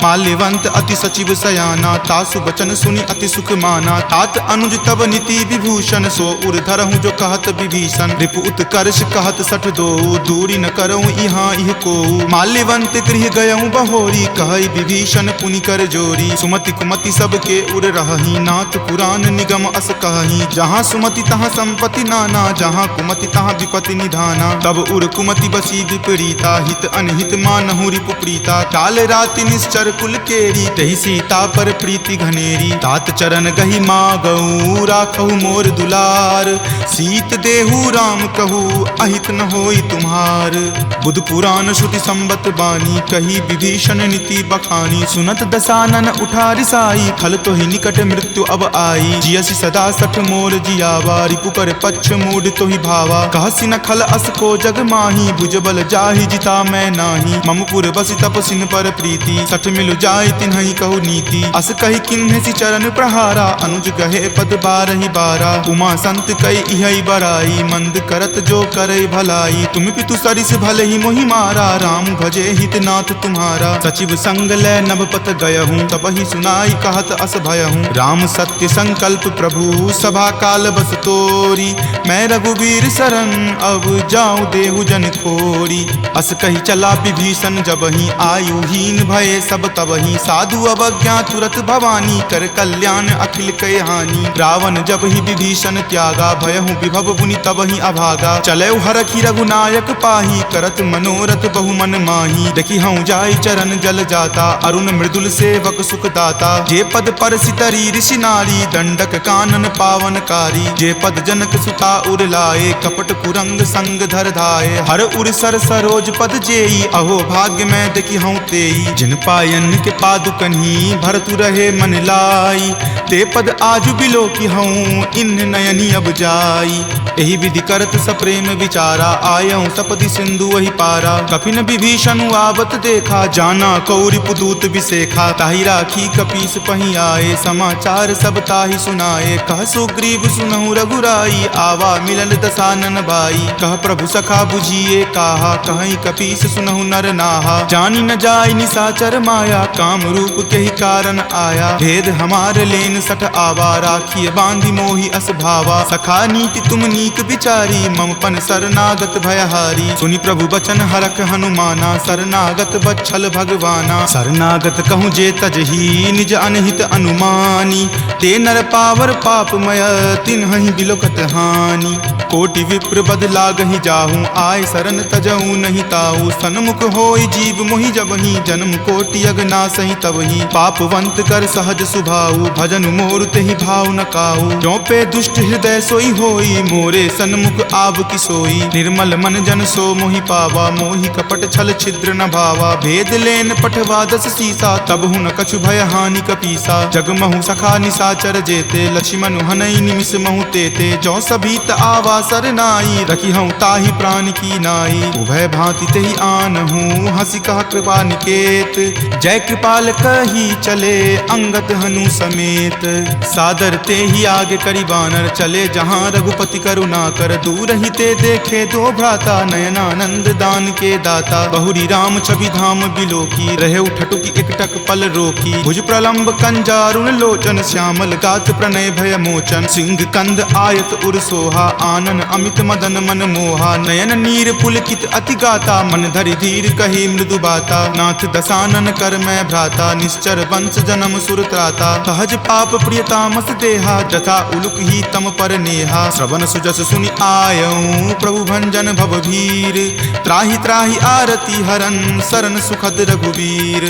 माल्यवंत अति सचिव सयाना तासु बचन सुनि अति सुख माना तात अनुज तब नीति विभूषण सो उर धरहूँ जो कहत विभीषण रिपु उत्कर्ष कहत सठ दो दूरी न करऊँ यहाँ इह को माल्यवंत गृह गयऊँ बहोरी कहई विभीषण पुनि कर जोरी सुमति कुमति सबके उर रहही नाथ पुराण निगम अस कहही जहाँ सुमति तहाँ संपत्ति नाना जहाँ कुमति तहाँ विपत्ति निधाना तब उर कुमति बसी विपरीता हित अनहित मानहु रिपु प्रीता काल राति निश्चर कुल केरी तहि सीता पर प्रीति घनेरी तात चरण गही मागऊ राखहु मोर दुलार सीत देहु राम कहू अहित न होई तुम्हार बुध पुराण श्रुति संबत बानी कही विभीषण नीति बखानी सुनत दसानन उठा रिसाई खल तो ही निकट मृत्यु अब आई जियसि सदा सठ मोर जियावा रिपु कर पक्ष मूड तो ही भावा कहसि न खल अस को जग माही भुज बल जाहि जिता मैं नाही ममपुर बसि तपसि जिन पर प्रीति, सठ मिलु जाय तिन्हि कहु नीति। अस कहि किन्हि चरण प्रहारा, अनुज गहे पद बारहि बारा। उमा संत कई इहै बराई, मंद करत जो करे भलाई। तुम पितु सरिस भले ही मोहि मारा, राम भजे हित नाथ तुम्हारा। सचिव संग लै नभपत गयहूँ, तब ही सुनाई कहत अस भयहूँ। राम सत्य संकल्प प्रभु, सभा काल बस तोरी। मैं रघुवीर शरण, अब जाऊँ देहु जन खोरी। अस कही चला विभीषण, जबहि आयुहीन भये सब तबहि। साधु अवज्ञा तुरत भवानी, कर कल्याण अखिल कय हानि। रावण जब ही विभीषण त्यागा, भयहु विभव पुनि तबहि अभागा। चलऊ हरखि रघुनायक पाही, करत मनोरथ बहु मन माही। देखि हऊँ जाय चरण जल जाता, अरुण मृदुल सेवक सुख दाता। जे पद परसि तरी ऋषि नारी, दंडक कानन पावनकारी। जे पद जनक सुता उर लाए, कपट कुरंग संग धर धाये। हर उर सर सरोज पद जेई, अहो भाग्य मैं देखि हऊँ तेई। जिन पायन के पादुकन्ही, भरतु रहे मन लाई। ते पद आजु बिलो की हऊँ, इन नयनी अब जाई। एहि विधि करत सप्रेम विचारा, आयऊँ सपदि सिंधु वही पारा। कपिन विभीषण आवत देखा, जाना कौरि पुदूत विसेखा। ताहि राखी कपीस पहि आए, समाचार सब ताहि सुनाए। कह सुग्रीव सुनहु रघुराई, आवा मिलन दसानन भाई। कह प्रभु सखा बुझिए काहा, कहीं कपीस सुनहु नर नाहा। जानी न जाय निसाचर माया, काम रूप के ही कारण आया। भेद हमार लेन सठ आवा, राखिए बांधि मोहि अस भावा। सखा नीति तुम नीक विचारी, मम पन शरणागत भयहारी। सुनि प्रभु बचन हरख हनुमाना, शरणागत बच्छल भगवाना। शरणागत कहूँ जे तजही, निज अनहित अनुमानी। ते नर पावर पापमय, तिन्हि बिलोकत हानि। कोटि विप्र बद लागहि जाहूँ, आय शरण तजहूँ नहीं ताहू। सन्मुख होई जीव मोहि जबहि, जन्म कोटि अगनासहि तबहि। पापवंत कर सहज सुभाऊ, भजन मोर तेहि भाव न काहू। जो पे दुष्ट हृदय सोई होई, मोरे सन्मुख आब की सोई। निर्मल मन जन सो मोहि पावा, मोहि कपट छल छिद्र न भावा। भेद लेन पठवा दस सीसा, तब हुन कछु भय हानि कपीसा। जगमहु सखा निसाचर जेते, लक्ष्मण हनई निमिष महु तेते। जो सभीत आवा सरनाई, रखी हूँ ताहि प्राण की नाई। उभय भांति तेहि आनहूँ, हंसी कहा कृपा निकेत। जय कृपाल कही चले, अंगद हनु समेत। सादर ते ही आगे करी बानर, चले जहाँ रघुपति करुणा कर। दूर ही ते देखे दो भ्राता, नयनानंद दान के दाता। बहुरी राम छवि धाम बिलोकी, रहे उठटुकी एकटक पल रोकी। भुज प्रलंब कंजारुण लोचन, श्यामल गात प्रणय भय मोचन। सिंह कंद आयत उर सोहा, आनन अमित मदन मन मोहा। नयन नीर पुलकित अति गाता, मन धरि धीर कही मृदु बाता। नाथ दसानन कर मैं भ्राता, निश्चर वंश जन्म सुर त्राता। सहज पाप प्रियतामस देहा, जथा उलुक ही तम पर नेहा। श्रवण सुजस सुनि आयऊँ, प्रभु भंजन भवभीर। त्राहि त्राहि आरती हरन, शरण सुखद रघुवीर।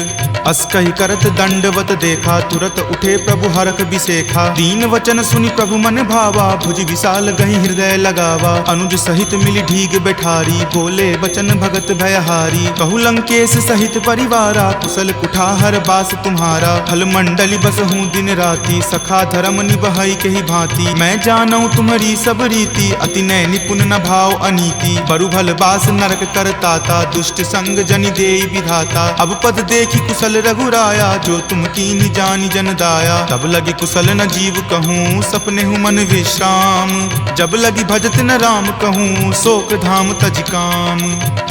अस कहि करत दंडवत देखा, तुरत उठे प्रभु हरख बिसेखा। दीन वचन सुनि प्रभु मन भावा, भुज विशाल गहि हृदय लगावा। अनुज सहित मिली ढीग बैठारी, बोले बचन भगत भयहारी। कहु लंकेश सहित परिवारा, कुशल कुठार बास तुम्हारा। फल मंडली बसहूँ दिन राति, सखा धर्म निबहई के ही भांति। मैं जानऊँ तुम्हारी सब रीति, अति नय निपुण न भाव अनीति। बरु भल बास नरक करताता, दुष्ट संग जनि देई विधाता। अब पद देखी कुशल रघुराया, जो तुम कीन्ही जानि जन दाया। तब लगी कुशल न जीव कहूँ, सपने हूँ मन विश्राम। जब लगी भजत न राम कहूँ, शोक धाम तज काम।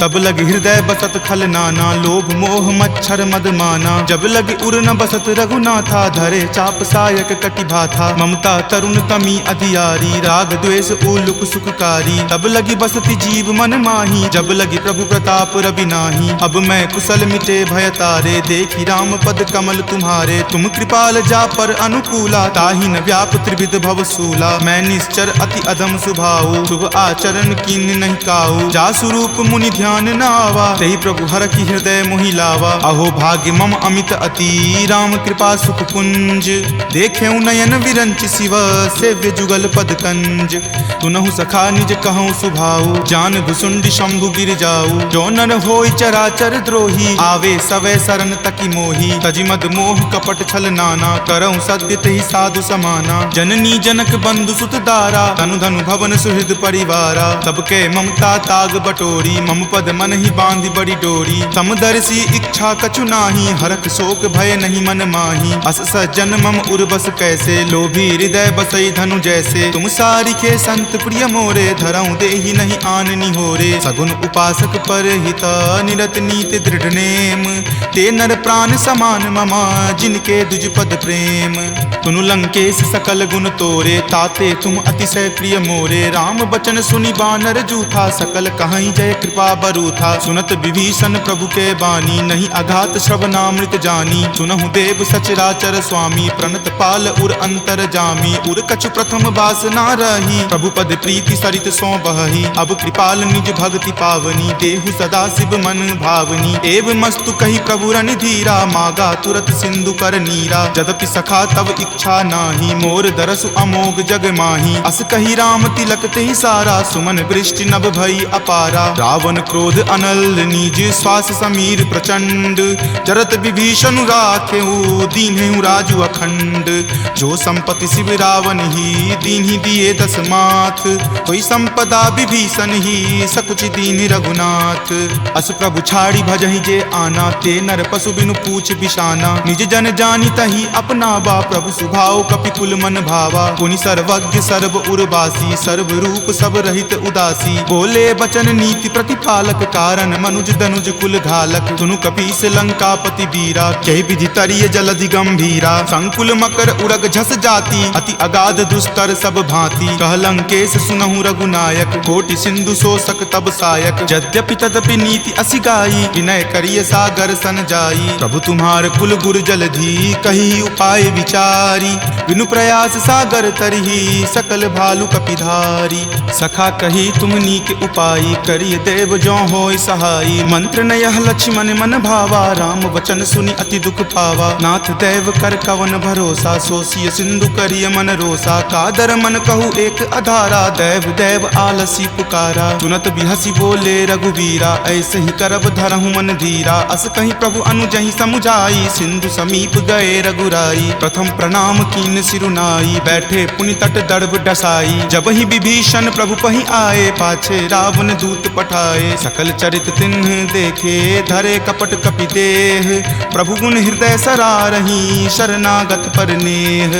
तब लगी हृदय बसत खल नाना, लोभ मोह मच्छर मद माना। जब लगी उर न बसत रघुनाथा, धरे चाप सायक कटि भाथा। ममता तरुण तमी अधियारी, राग द्वेष उलुक सुखकारी। तब लगी बसती जीव मन माही, जब लगी प्रभु प्रताप रवि नाही। अब मैं कुशल मिटे भय तारे, देखी राम पद कमल तुम्हारे। तुम कृपाल जा पर अनुकूला, ताहि न व्याप त्रिविध भव सूला। मैं निश्चर अति अधम सुभाऊ, शुभ आचरण कीन नहीं काऊ। जा स्वरूप मुनि ध्यान न आवा, तेहि प्रभु हर की हृदय मोहि लावा। अहो भाग्य मम अमित अति, राम कृपा सुख कुंज। देखेऊ नयन विरंच शिव, सेव्य जुगल पद कंज। तुनहु सखा निज कहूँ सुभाऊ, जान भुसुंड शंभु गिर जाऊ। जो नर होई चराचर द्रोही, आवे सवै शरण तकी मोही। तजि मद मोह कपट छल नाना, करऊँ सत्य तेहि साधु समाना। जननी जनक बंधु सुत दारा, तनु धनु भवन सुहृद परिवारा। सबके ममता ताग बटोरी, मम पद मन ही बांधि बड़ी डोरी। समदर तुलसी इच्छा कछु नाही, हरख शोक भय नहीं मन माही। अस सज्जन मम उर्वस कैसे, लोभी हृदय बसई धनु जैसे। तुम सारिखे संत प्रिय मोरे, धरऊं देहि नहीं आन निहोरे। सगुन उपासक पर हिता, निरत नीति दृढ़ नेम। ते नर प्राण समान ममा, जिनके दुज पद प्रेम। तुनु लंकेश सकल गुण तोरे, ताते तुम अतिशय प्रिय मोरे। राम बचन सुनि बानर जूथा, सकल कहीं जय कृपा बरूथा। सुनत विभीषण प्रभु के बानी, नहीं अघात श्रवणामृत जानी। सुनहु देव सचराचर स्वामी, प्रणत पाल उर अंतर जामी। उर कछु प्रथम बास ना रही, प्रभु पद प्रीति सरित सो बही। अब कृपाल निज भक्ति पावनी, देहु सदा शिव मन भावनी। एव मस्तु कही प्रभु रन धीरा, मागा तुरत सिंधु कर नीरा। जदपि सखा तब इच्छा नाही, मोर दरसु अमोघ जग माही। अस कही राम तिलक तेहि सारा, सुमन वृष्टि नभ भई अपारा। रावण क्रोध अनल निज, श्वास समीर प्रचंड। जरत विभीषण राखेहु, दीन्हेहु राजु अखंड। जो संपत्ति शिव रावण ही, दीन्हि दिए दस माथ। कोई संपदा विभीषण ही, सकुच दीन्हि रघुनाथ। अस प्रभु छाड़ी भजहि जे आना, ते नर पशु बिनु पूछ बिशाना। निज जन जानि तहि अपनावा, प्रभु सुभाव कपिकुल मन भावा। पुनि सर्वज्ञ सर्व उर्वासी, सर्व रूप सब रहित उदासी। बोले बचन नीति प्रतिपालक, कारण मनुज दनुज कुल घालक। सुनु कपीस लंकापति वीरा, कहि विधि तरिय जलधि गंभीरा। संकुल मकर उरग झस जाति, अति अगाध दुस्तर सब भांति। कह लंकेश सुनहु रघुनायक, कोटि सिंधु शोषक तब सायक। यद्यपि तदपि नीति असि गाई, विनय करिय सागर सन जाई। प्रभु तुम्हार कुल गुर जलधि, कही उपाय विचारी। बिनु प्रयास सागर तरही, सकल भालु कपिधारी। सखा कही तुम नीक उपाई, करिय देव जो होय सहाई। मंत्र नयह लक्ष्मण मन भावा, राम वचन सुनि अति दुख पावा। नाथ दैव कर कवन भरोसा, सोसिय सिंधु करिय मन रोसा। कादर मन कहु एक अधारा, दैव दैव आलसी पुकारा। सुनत बिहसी बोले रघुवीरा, ऐसे ही करब धरहु मन धीरा। अस कहीं प्रभु अनुजहि समुझाई, सिंधु समीप गए रघुराई। प्रथम प्रणाम कीन सिरुनाई, बैठे पुनि तट दर्भ डसाई। जब ही विभीषण प्रभु पहि आए, पाछे रावण दूत पठाए। सकल चरित तिन्ह देखे, धरे कपट कपि देह। प्रभु गुण हृदय सरारही, शरणागत पर नेह।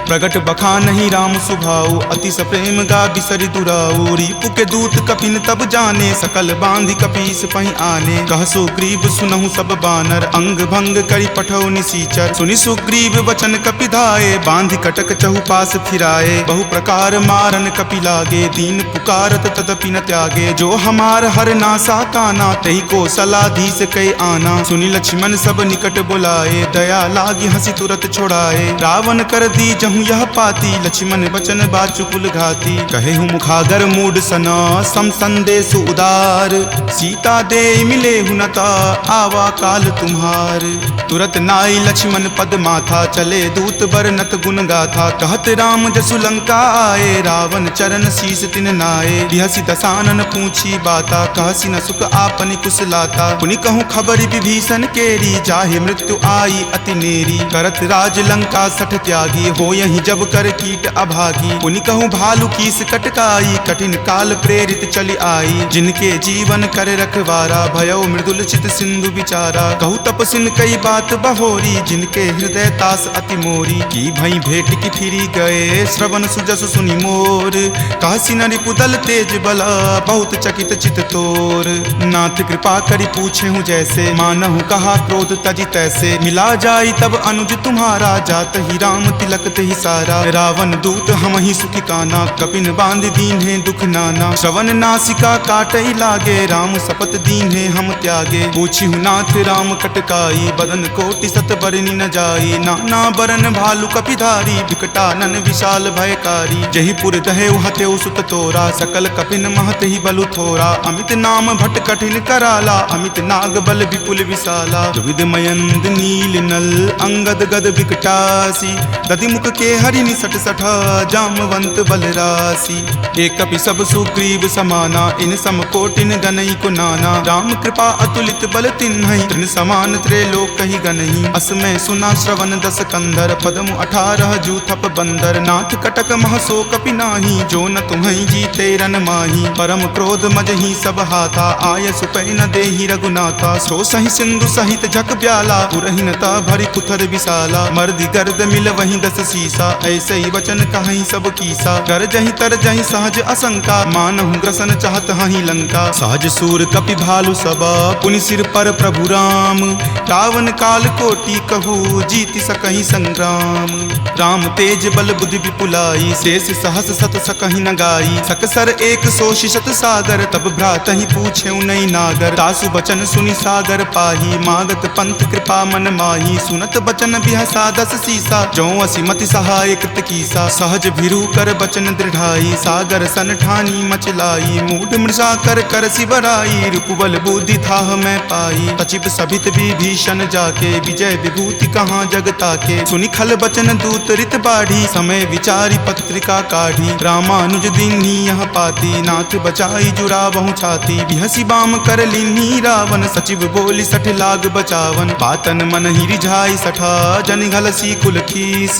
प्रगट बखानहि राम सुभाऊ, अति सप्रेम गा बिसरि दुराऊ। रिपु के दूत कपिन तब जाने, सकल बांधि कपीस पहि आने। कह सुग्रीव सुनहु सब बानर, अंग भंग करि पठौ निसीचर। सुनि सुग्रीव वचन कपि धाये, बांधि कटक चहुपास फिराए। बहु प्रकार मारन कपि लागे, दीन पुकारत तदपि न त्यागे। जो हमार हर नासा काना, तहि को सलाधीस कै आना। सुनि लक्ष्मण सब निकट बुलाए, दया लागी हंसी तुरत छोड़ाए। रावण कर दी जहु यह पाती, लक्ष्मण वचन बाचुकुल घाती। कहेहु मुखागर मूड सना, सम संदेश उदार। सीता दे मिले हुनता, आवा काल तुम्हार। तुरत नाई लक्ष्मण पद माथा, चले दूत बरनत गुण गाथा। कहत राम जसु लंका आए, रावण चरण शीस तिन नाए। बिहसी दसानन पूछी बाता, कहसी न सुख आपनि कुशलाता। पुनि कहूँ खबर विभीषण केरी, जाहे मृत्यु आई अति नेरी। करत राज लंका सठ त्यागी, हो यही जब कर कीट अभागी। पुनि कहूँ भालू कीस कटकाई, कठिन काल प्रेरित चली आई। जिनके जीवन कर रखवारा, भयो मृदुल चित सिंधु विचारा। कहूँ तपसिन कई बात बहोरी, जिनके हृदय तास अति मोरी। की भई भेंट की फिरी गए, श्रवण सुजस सुनि मोर। काशी न रिपुदल तेज बला, बहुत चकित चित तोर। नाथ कृपा करि पूछे हूँ जैसे, मानहु कहा क्रोध तजि तैसे। मिला जाई तब अनुज तुम्हारा, जात ही राम तिलक तेहि सारा। रावण दूत हम ही सुखी काना, कपिन बांध दीन्हे दुख नाना। श्रवण नासिका काटई लागे, राम सपत दीन्हे हम त्यागे। पूछी हूँ नाथ राम कटकाई, बदन कोटि सत बरनी न जाई। नाना बरन भालु कपिधारी, विकटानन विशाल भयकारी। जहि पुर दहे हतेउ सुत तोरा, सकल कपिन महत ही बलु थोरा। अमित नाम भट कठिन कराला, अमित नाग बल विपुल विशाला। दुविध मयंद नील नल, अंगद गद विकटासी। दधि मुख के हरि निसट सठा, जामवंत बलरासी। एक कपि सब सुग्रीव समाना, इन सम कोटिन गनई को नाना। राम कृपा अतुलित बल तिन्हई, तृण समान त्रैलोक कहि गनहि। असमय सुना श्रवण दस कंधर, पदमु 18 जूथप बंदर। नाथ कटक महसो कपि नाही, जो न तुम्हई जीते रन माही। परम क्रोध मजहि सब हाथा, आय सुपै न देहि रघुनाथा। सो सही सिंधु सहित झक ब्याला पुरहीनता भरी कुथर विशाला मर्द गर्द मिल वहीं 10 सीसा ऐसे ही वचन कहीं सब कीसा कर जही तर जही सहज असंका मानहु ग्रसन चाहत हही लंका सहज सूर कपि भालु सबा पुनि सिर पर प्रभु राम रावण काल कोटि कहू जीति सकहि संग्राम राम तेज बल बुद्धि विपुलाई शेष सहस सत सकहि न गाई सकसर एक सो शिशत सागर तब भ्रात ही पूछे नई नागर तासु बचन सुनि सागर पाही मागत पंथ कृपा मन माही सुनत बचन बिहसा 10 सीसा जो असिमति सहाय कृत कीसा सहज भिरु कर बचन दृढ़ाई सागर सन ठानी मचलाई मूढ़ मृषा कर कर सिबराई रूपबल बुद्धि थाह मैं पाई सचिव सभित विभीषण जाके विजय विभूति कहाँ जगता के सुनि खल बचन दूत रित बाढ़ी समय विचारी पत्रिका काढ़ी रामानुज दीन्ही यह पाती नाथ बचाई जुड़ा बहु छाती बिहसी बाम कर लीन्ही रावण सचिव बोली 60 लाग बचावन बातन मन ही रिझाई 60 जन घलसी कुल खीस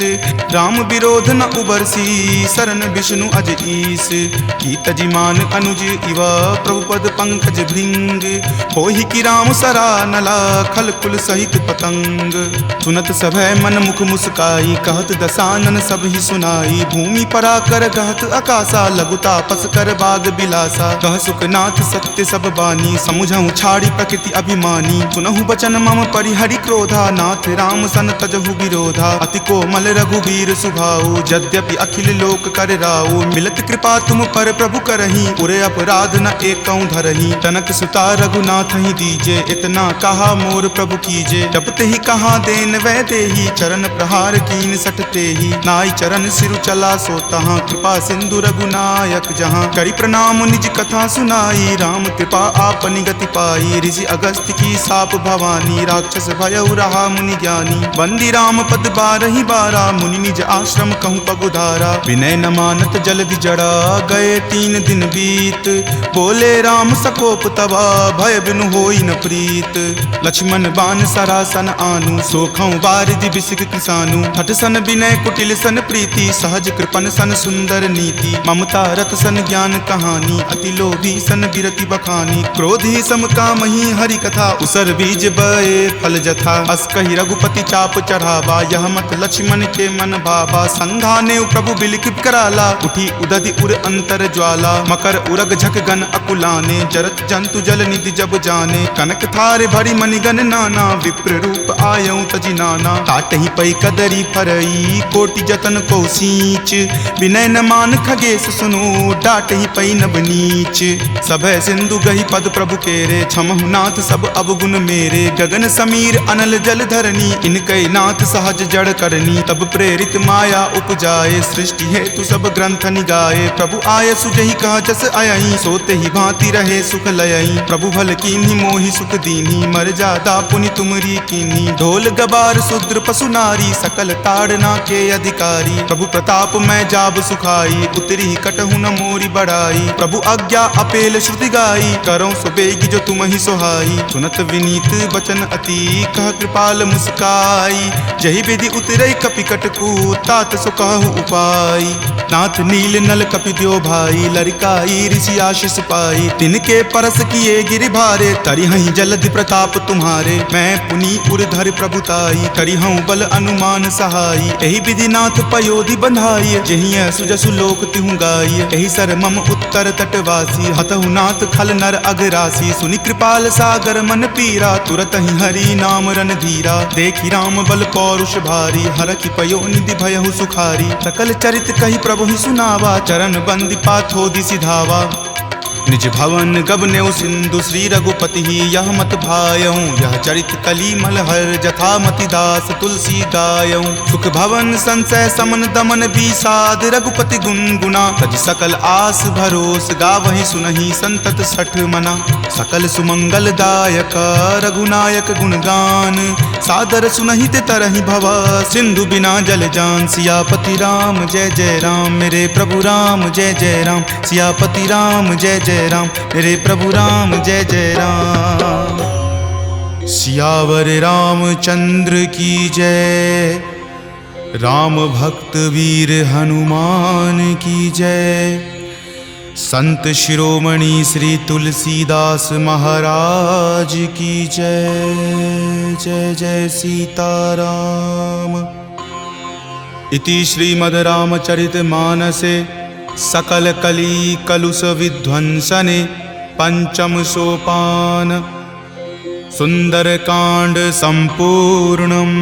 राम विरोध न उबरसी शरण विष्णु अज ईस की तजिमान अनुज इव प्रभुपद पंकज भृंग होहि की राम सरा नला खल कुल सहित पतंग सुनत सभय मन मुख मुस्काई कहत दसानन सब ही सुनाई भूमि पराकर कहत आकाशा लघुता पस कर बाग बिलासा कह सुखनाथ सत्य सब बानी समुझहु छाड़ी प्रकृति अभिमानी सुनहु बचन मम परिहरि क्रोधा नाथ राम सन तजहु विरोधा अति कोमल रघुबीर सुभाऊ यद्यपि अखिल लोक कर राऊ मिलत कृपा तुम पर प्रभु करही उरे अपराध न एकौ धरही तनक सुता रघुनाथ ही दीजे इतना कहा मोर प्रभु कीजे जपते ही कहा देन वै देही चरण प्रहार कीन सटते ही नाई चरण सिरु चला सो तहाँ कृपा सिंधु रघुनायक जहाँ करी प्रणाम निज कथा सुनाई राम कृपा आपनि गति पाई ऋषि अगस्त्य की साप भवानी राक्षस भयउ रहा मुनि ज्ञानी बंदी राम पद 12 बारा मुनि निज आश्रम कहूँ पगुधारा विनय न मानत जलधि जड़ा गए 3 दिन बीत बोले राम सकोप तबा भय बिनु होई न प्रीत लक्ष्मण बान सरासन आनु सोखौ बारिधि बिसिक किसानु हठ सन विनय कुटिल सन प्रीति सहज कृपन सन सुंदर नीति ममता रत सन ज्ञान कहानी अति लोभी सन बिरति बखानी क्रोधी सम कामहि हरि कथा उसर बीज बए फल जथा अस कहि रघुपति चाप चढ़ावा यह मत लक्ष्मण के मन भावा संघाने प्रभु बिलिख कराला उठी उदधि उर अंतर ज्वाला मकर उरग झक गन अकुलाने जरत जंतु जल निधि जब जाने कनक थार भरी मणिगन नाना विप्र रूप आयऊ तजि नाना ताटहि पै कदरी फरई कोटि जतन को सींच विनय न मान खगेश सुनो डाटहि पै नब नीच सभय सिंधु गहि पद प्रभु केरे क्षमहु नाथ सब अवगुण मेरे गगन समीर अनल जल धरनी इनकै नाथ सहज जड़ करनी तब प्रेरित माया उपजाए सृष्टि हेतु सब ग्रंथ निगाए प्रभु आय सुजहि कह जस अयहि सोते ही भांति रहे सुख लयहि प्रभु भल कीन्ही मोहि सुख दीन्ही मर जादा पुनि तुमरी कीन्ही ढोल गबार शूद्र पशु नारी सकल ताड़ना के अधिकारी प्रभु प्रताप मैं जाब सुखाई उतरी कटहु न मोरी बढ़ाई प्रभु आज्ञा अपेल श्रुति गाई करो सुबेगी जो तुम ही सोहाई सुनत विनीत बचन अति कह कृपाल मुस्काई जही विधि उतरई कपि कटकू तात सो कहु उपाय नाथ नील नल कपि द्यो भाई लरिकाई ऋषि आशीष पाई तिनके परस किए गिरि भारे तरिहहि जलधि प्रताप तुम्हारे मैं पुनि उर्धर प्रभुताई करिहऊँ बल अनुमान सहाई एहि विधि नाथ पयोधि बंधाई जहिय सुजसु लोक तिहु गाई एहि सर मम उत्तर तटवासी हतहु नाथ खल नर अगरासी सुनि कृपाल सागर मन पीरा तुरत ही हरि नाम रन धीरा देखि राम बल पौरुष भारी हरखि पयो निधि भयहु सुखारी सकल चरित कहि प्रभु ही सुनावा चरण बंदी पाथोदि सिधावा निज भवन गबनेउ सिंधु श्री रघुपति ही यह मत भायऊँ यह चरित कली मलहर जथा मति दास तुलसी गायऊँ सुख भवन संशय समन दमन विषाद रघुपति गुनगुना तज सकल आस भरोस गावहि सुनहि संतत 60 मना सकल सुमंगल दायक रघुनायक गुणगान सादर सुनहि ते तरहि भव सिंधु बिना जल जान सियापति राम जय जय राम मेरे प्रभु राम जय जय राम सियापति राम जय जय राम मेरे प्रभु राम जय जय राम सियावर रामचंद्र की जय राम भक्त वीर हनुमान की जय संत शिरोमणि श्री तुलसीदास महाराज की जय। जय जय सीताराम। इति श्रीमद् रामचरितमानसे सकल कली कलुष विध्वंसने पंचम सोपान सुंदरकांड संपूर्णम्।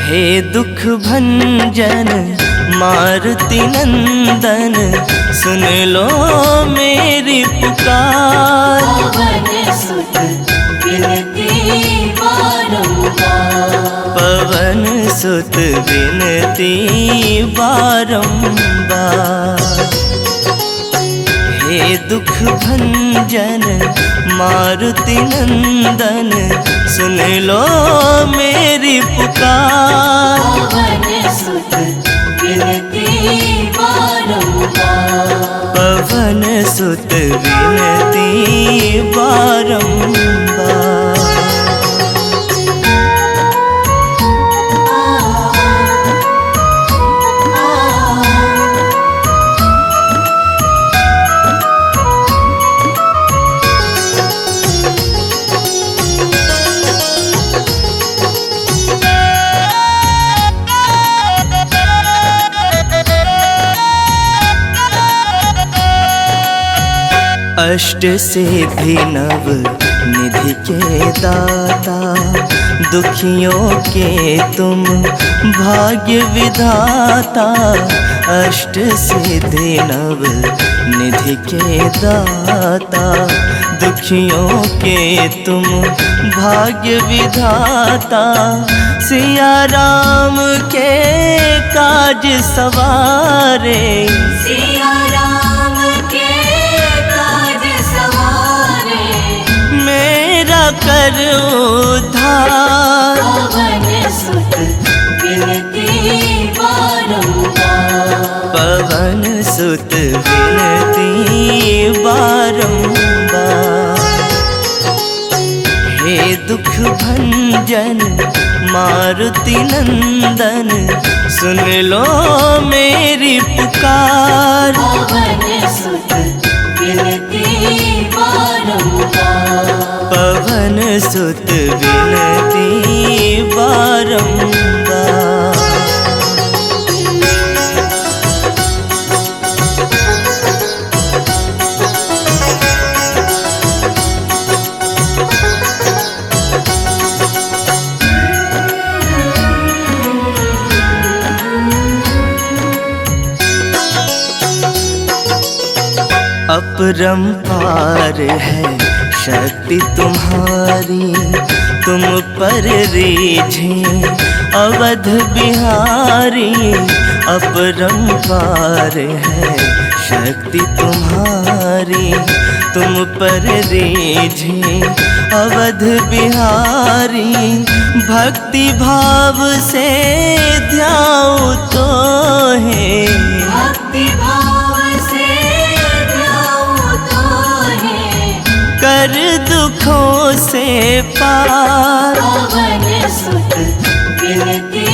हे दुख भंजन मारुति नंदन, सुन लो मेरी पुकार। पवन सुत विनती बारंबार, पवन सुत विनती बारंबार। हे दुख भंजन मारुति नंदन, सुन लो मेरी पुकार। पवन सुत विनती बारंबार, पवन सुत विनती बारंबार। अष्ट सिद्धि नव निधि के दाता, दुखियों के तुम भाग्य विधाता। अष्ट सिद्धि नव निधि के दाता, दुखियों के तुम भाग्य विधाता। सिया राम के काज सवारे, सिया राम के काज सवारे। मेरा कर उद्धार। पवन सुत विनती बारंबार, पवन सुत विनती बारंबार। हे दुख भंजन मारुति नंदन, सुन लो मेरी पुकार। पवन सुत विनती बारंबार, पवन सुत विनती बारंबार। अपरंपार है शक्ति तुम्हारी, तुम पर रीझे अवध बिहारी। अपरंपार है शक्ति तुम्हारी, तुम पर रीझे अवध बिहारी। भक्ति भाव से ध्याओ तो है, भक्ति भाव से ध्याओ तो है। कर दुखों से पार। पवन सुत विनती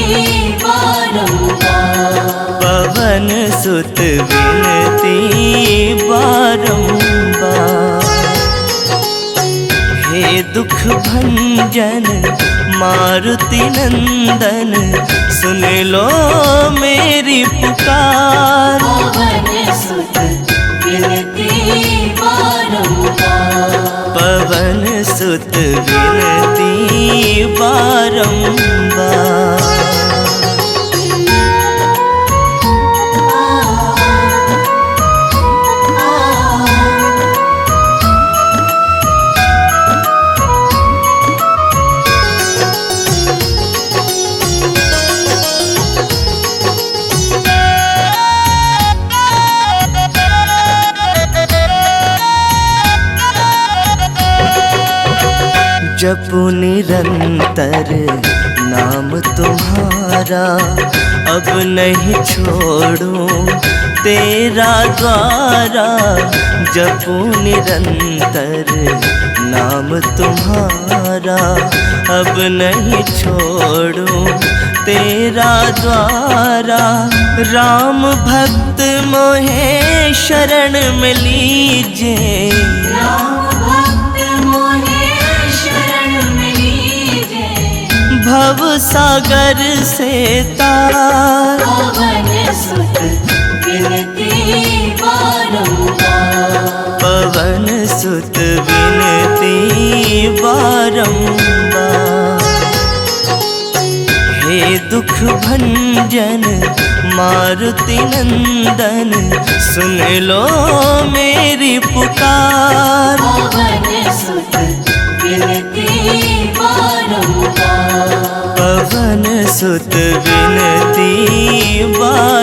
बारंबार, पवन सुत विनती बारंबार। हे दुख भंजन मारुति नंदन, सुन लो मेरी पुकार। पवन सुत विनती बारंबार, पवन सुत विनती बारंबार। जपू निरंतर नाम तुम्हारा, अब नहीं छोड़ूं तेरा द्वारा, जपूं निरंतर नाम तुम्हारा। अब नहीं छोड़ूं तेरा द्वारा, राम भक्त मोहे शरण में लीजिए। राम भक्त मोहे शरण में लीजिए। भव सागर से तार, पवन सुत विनती बारंबार। पवन सुत विनती बारंबार। हे दुख भंजन मारुति नंदन, सुन लो मेरी पुकार। पवन सुत विनती बारंबार। पवन सुत विनती बारंबार।